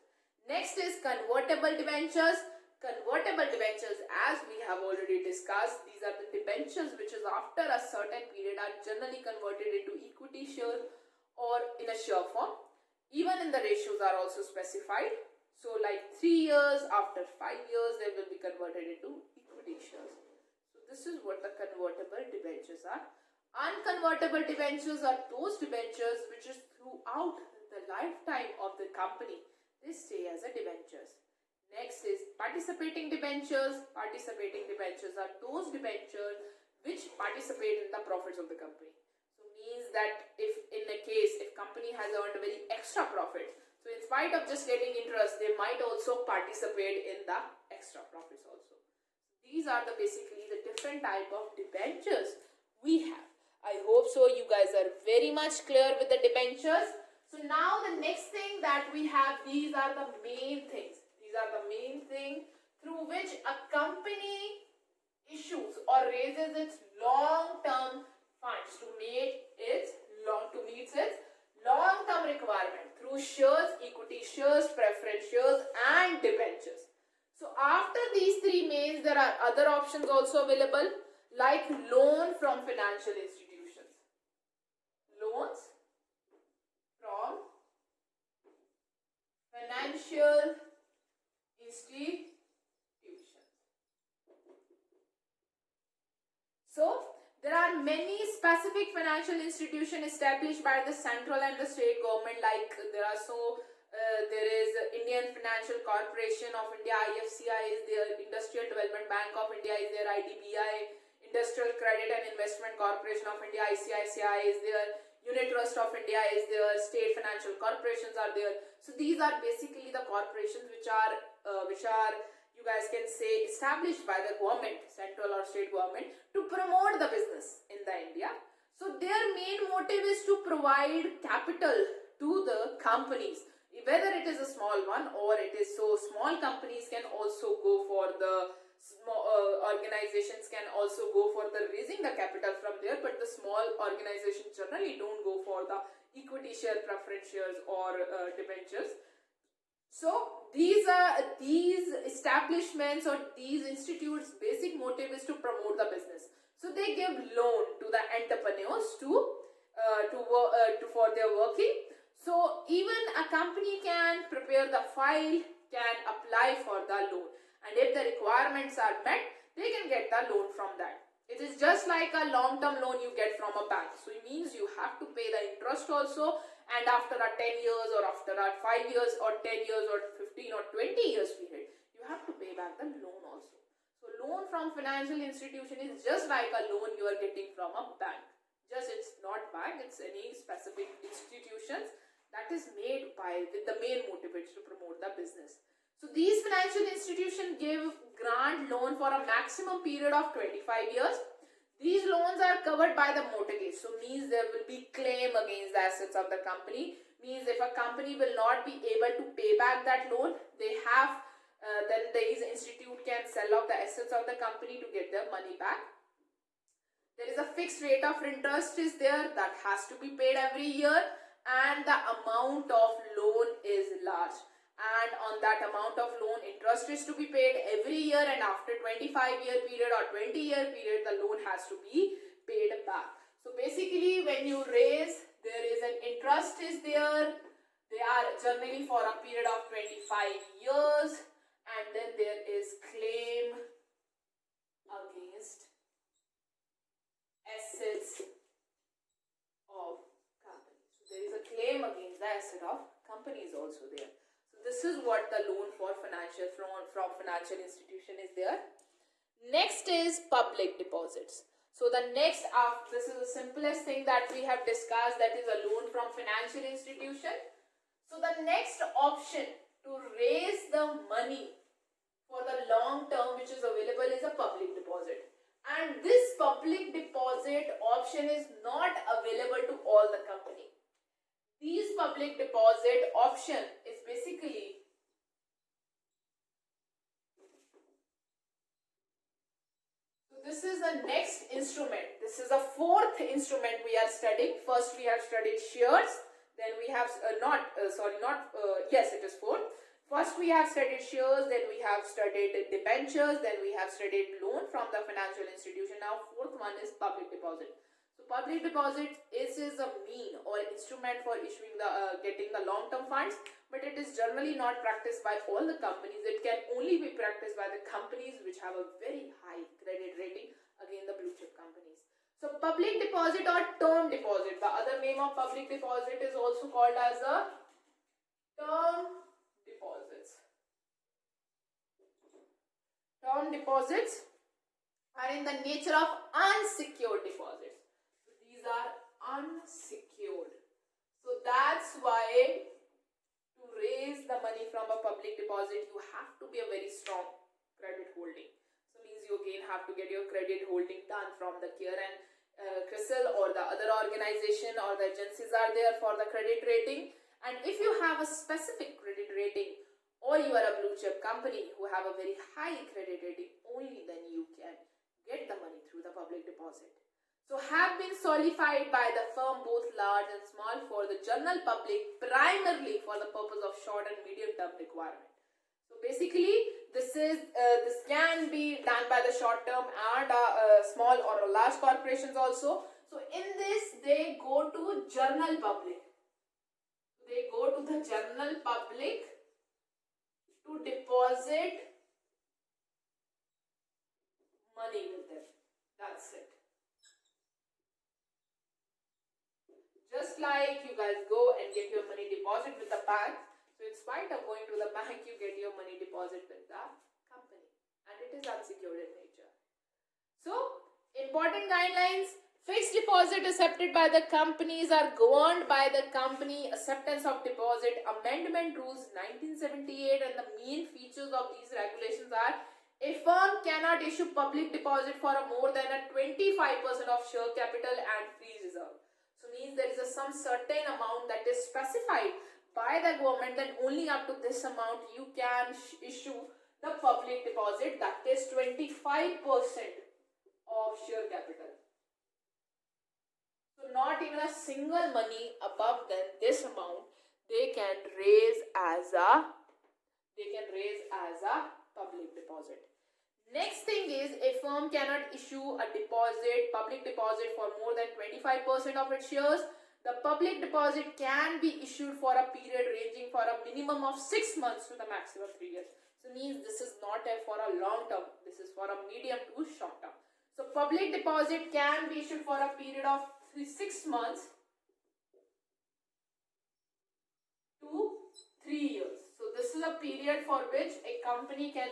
Next is convertible debentures. Convertible debentures, as we have already discussed, these are the debentures which is after a certain period are generally converted into equity share or in a share form. Even in the ratios are also specified. So like 3 years, after 5 years, they will be converted into equity shares. So this is what the convertible debentures are. Unconvertible debentures are those debentures which is throughout the lifetime of the company, they stay as a debentures. Next is participating debentures. Participating debentures are those debentures which participate in the profits of the company. So means that if company has earned a very extra profit, so in spite of just getting interest, they might also participate in the extra profits also. These are basically the different type of debentures we have. I hope so. You guys are very much clear with the debentures. So now the next thing that we have, these are the main things. These are the main thing through which a company issues or raises its long-term funds to meet its long-term requirement through shares, equity shares, preference shares, and debentures. So after these three mains, there are other options also available, like loan from financial institutions. Loans from financial institutions. So there are many specific financial institutions established by the central and the state government, like there is Indian Financial Corporation of India, IFCI is there, Industrial Development Bank of India is there, IDBI, Industrial Credit and Investment Corporation of India, ICICI is there, Unit Trust of India is there, state financial corporations are there. So these are basically the corporations which are you guys can say established by the government, central or state government, to promote the business in the India. So their main motive is to provide capital to the companies, whether it is a small one or it is so small companies can also go for the small organizations can also go for the raising the capital from there, but the small organizations generally don't go for the equity share, preference shares or debentures. So these establishments or these institutes' basic motive is to promote the business. So they give loan to the entrepreneurs for their working. So even a company can prepare the file, can apply for the loan, and if the requirements are met, they can get the loan from that. It is just like a long-term loan you get from a bank. So it means you have to pay the interest also, and after a 10 years or after a 5 years or 10 years or 15 or 20 years period, you have to pay back the loan also. So loan from financial institution is just like a loan you are getting from a bank. Just it's not bank, it's any specific institutions that is made with the main motive to promote the business. So these financial institutions give grant loan for a maximum period of 25 years. These loans are covered by the mortgage. So means there will be claim against the assets of the company. Means if a company will not be able to pay back that loan, then these institute can sell off the assets of the company to get their money back. There is a fixed rate of interest is there that has to be paid every year, and the amount of loan is large, and on that amount of loan interest is to be paid every year, and after 25-year period or 20-year period the loan has to be paid back. So basically when you raise, there is an interest is there. They are generally for a period of 25 years, and then there is claim against assets of companies. So there is a claim against the asset of companies also there. So this is what the loan for from financial institution is there. Next is public deposits. So the next this is the simplest thing that we have discussed, that is a loan from financial institution. So the next option to raise the money for the long term which is available is a public deposit. And this public deposit option is not available to all the company. These public deposit option is basically this is the next instrument. This is the fourth instrument we are studying. First we have studied shares, then we have yes, it is fourth. First we have studied shares, then we have studied debentures, then we have studied loan from the financial institution. Now fourth one is public deposit. So public deposit is a mean or instrument for issuing getting the long-term funds, but it is generally not practiced by all the companies. It can only be practiced by the companies which have a very high credit rating, again the blue chip companies. So public deposit or term deposit, the other name of public deposit is also called as a term deposits. Term deposits are in the nature of unsecured deposits. So these are unsecured. So that's why to raise the money from a public deposit, you have to be a very strong credit holding. So means you again have to get your credit holding done from the care, and CRISIL or the other organization or the agencies are there for the credit rating. And if you have a specific credit rating or you are a blue chip company who have a very high credit rating, only then you can get the money through the public deposit. So have been solidified by the firm both large and small for the general public, primarily for the purpose of short and medium term requirement. So basically this can be done by the short term and small or large corporations also. So in this they go to general public. They go to the general public to deposit money with them. That's it. Just like you guys go and get your money deposit with the bank. So in spite of going to the bank, you get your money deposit with the company. And it is unsecured in nature. So, important guidelines. Fixed deposit accepted by the companies are governed by the Company Acceptance of Deposit Amendment Rules 1978, and the main features of these regulations are: a firm cannot issue public deposit for a more than a 25% of share capital and free reserve. So means there is some certain amount that is specified by the government, then only up to this amount you can issue the public deposit, that is 25% of share capital. So not even a single money above than this amount they can raise as a public deposit. Next thing is, a firm cannot issue a public deposit for more than 25% of its shares. The public deposit can be issued for a period ranging for a minimum of 6 months to the maximum 3 years. So means this is not for a long term, this is for a medium to short term. So public deposit can be issued for a period of 6 months to 3 years. So this is a period for which a company can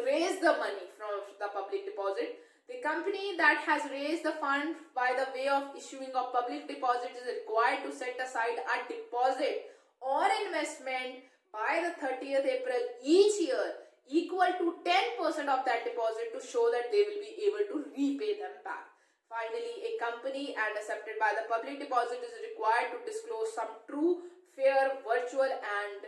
raise the money from the public deposit. The company that has raised the fund by the way of issuing a public deposit is required to set aside a deposit or investment by the 30th April each year equal to 10% of that deposit to show that they will be able to repay them back. Finally, a company and accepted by the public deposit is required to disclose some true, fair, virtual and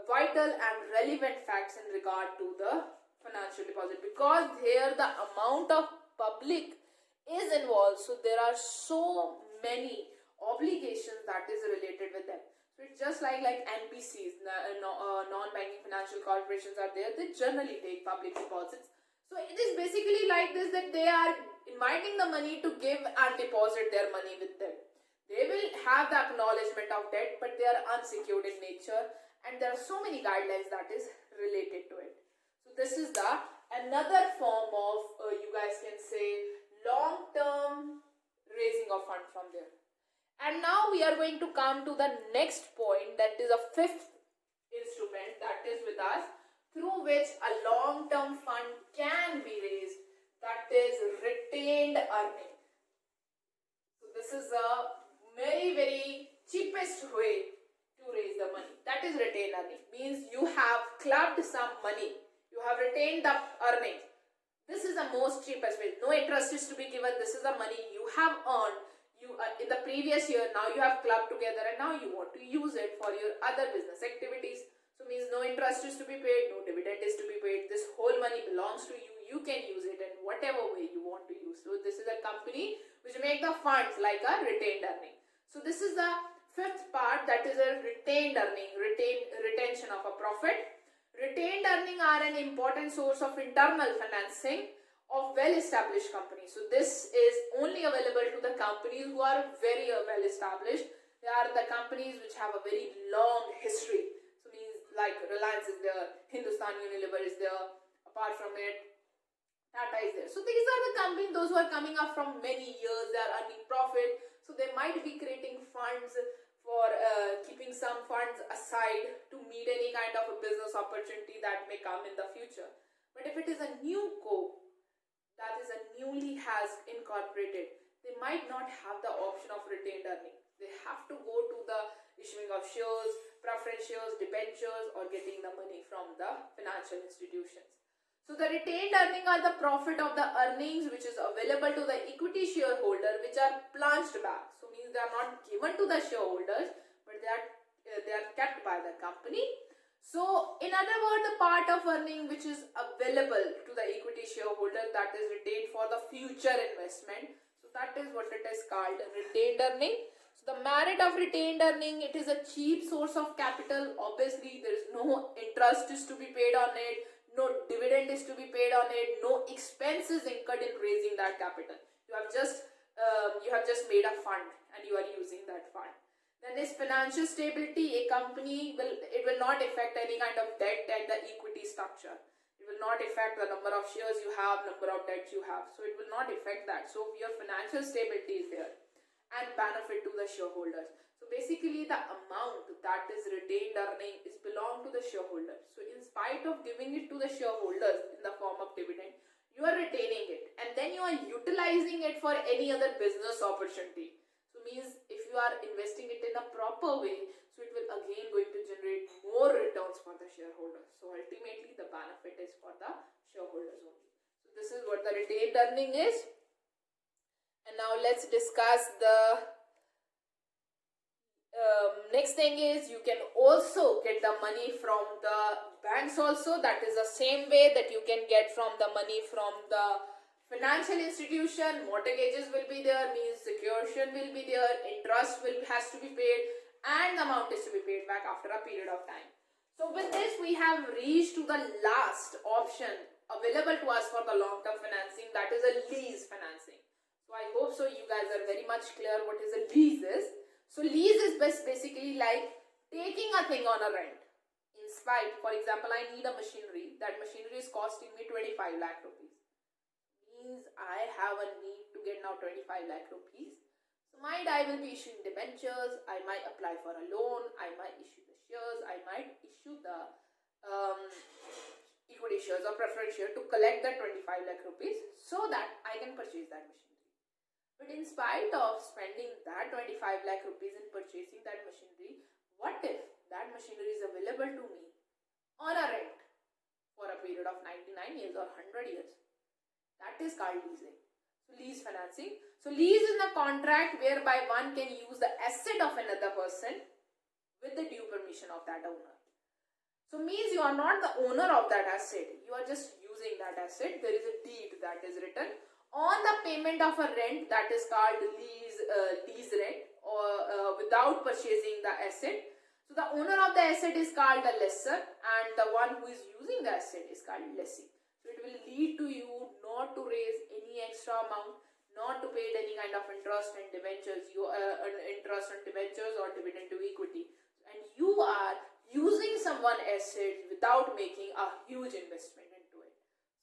vital and relevant facts in regard to the financial deposit, because here the amount of public is involved, so there are so many obligations that is related with them. So it's just like NBCs, non-banking financial corporations are there, they generally take public deposits. So it is basically like this, that they are inviting the money to give and deposit their money with them. They will have the acknowledgement of debt, but they are unsecured in nature, and there are so many guidelines that is related to it. So this is another form of you guys can say long-term raising of fund from there. And now we are going to come to the next point, that is a fifth instrument that is with us, through which a long-term fund can be raised, that is retained earning. So this is a very, very cheapest way to raise the money, that is retained earning. Means you have clubbed some money, you have retained the earnings. This is the most cheapest way. No interest is to be given. This is the money you have earned. You in the previous year, now you have clubbed together and now you want to use it for your other business activities. So means no interest is to be paid, no dividend is to be paid. This whole money belongs to you. You can use it in whatever way you want to use. So this is a company which make the funds like a retained earning. So this is the fifth part, that is a retained earning, retention of a profit. Retained earning are an important source of internal financing of well-established companies. So this is only available to the companies who are very well established. They are the companies which have a very long history. So means like Reliance is there, Hindustan Unilever is there, apart from it Tata is there. So these are the companies, those who are coming up from many years, they are earning profit. So they might be creating funds for keeping some funds aside to meet any kind of a business opportunity that may come in the future. But if it is a new co that is a newly has incorporated, they might not have the option of retained earning. They have to go to the issuing of shares, preference shares, debentures, or getting the money from the financial institutions. So the retained earning are the profit of the earnings which is available to the equity shareholder, which are plunged back. So means they are not given to the shareholders, but they are kept by the company. So in other words, the part of earning which is available to the equity shareholder, that is retained for the future investment. So that is what it is called, retained earning. So the merit of retained earning, it is a cheap source of capital. Obviously there is no interest is to be paid on it, no dividend is to be paid on it, no expenses incurred in raising that capital. You have just made a fund and you are using that fund. Then is financial stability. A company will not affect any kind of debt and the equity structure. It will not affect the number of shares you have, number of debts you have. So it will not affect that. So your financial stability is there and benefit to the shareholders. So basically the amount that is retained earning is belong to the shareholders. So in spite of giving it to the shareholders in the form of dividend, you are retaining it and then you are utilizing it for any other business opportunity. So means if you are investing it in a proper way, so it will again going to generate more returns for the shareholders. So ultimately the benefit is for the shareholders only. So this is what the retained earning is. And now let's discuss the next thing is you can also get the money from the banks also. That is the same way that you can get from the money from the financial institution. Mortgages will be there, means security will be there, interest has to be paid, and the amount is to be paid back after a period of time. So with this we have reached to the last option available to us for the long-term financing, that is a lease financing. So I hope so you guys are very much clear what is a lease is. So lease is basically like taking a thing on a rent. In spite, for example, I need a machinery. That machinery is costing me 25 lakh rupees. Means I have a need to get now 25 lakh rupees. So I will be issuing debentures. I might apply for a loan. I might issue the shares. I might issue the equity shares or preference share to collect that 25 lakh rupees so that I can purchase that machinery. But in spite of spending that 25 lakh rupees in purchasing that machinery, what if that machinery is available to me on a rent for a period of 99 years or 100 years? That is called leasing. So lease financing. So lease is a contract whereby one can use the asset of another person with the due permission of that owner. So means you are not the owner of that asset. You are just using that asset. There is a deed that is written on the payment of a rent, that is called lease rent, or without purchasing the asset. So the owner of the asset is called the lessor and the one who is using the asset is called lessee. So it will lead to you not to raise any extra amount, not to pay any kind of interest and debentures, interest on debentures or dividend to equity, and you are using someone's asset without making a huge investment into it.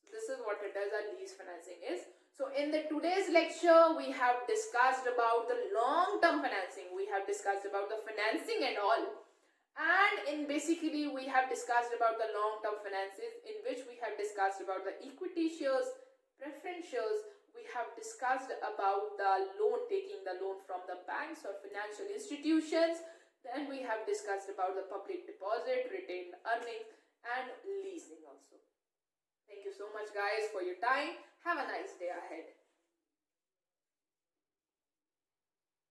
So this is what it is, a lease financing is. So in the today's lecture, we have discussed about the long-term financing. We have discussed about the financing and all. And in basically, we have discussed about the long-term finances, in which we have discussed about the equity shares, preference shares. We have discussed about the loan, taking the loan from the banks or financial institutions. Then we have discussed about the public deposit, retained earnings, and leasing also. Thank you so much guys for your time. Have a nice day ahead.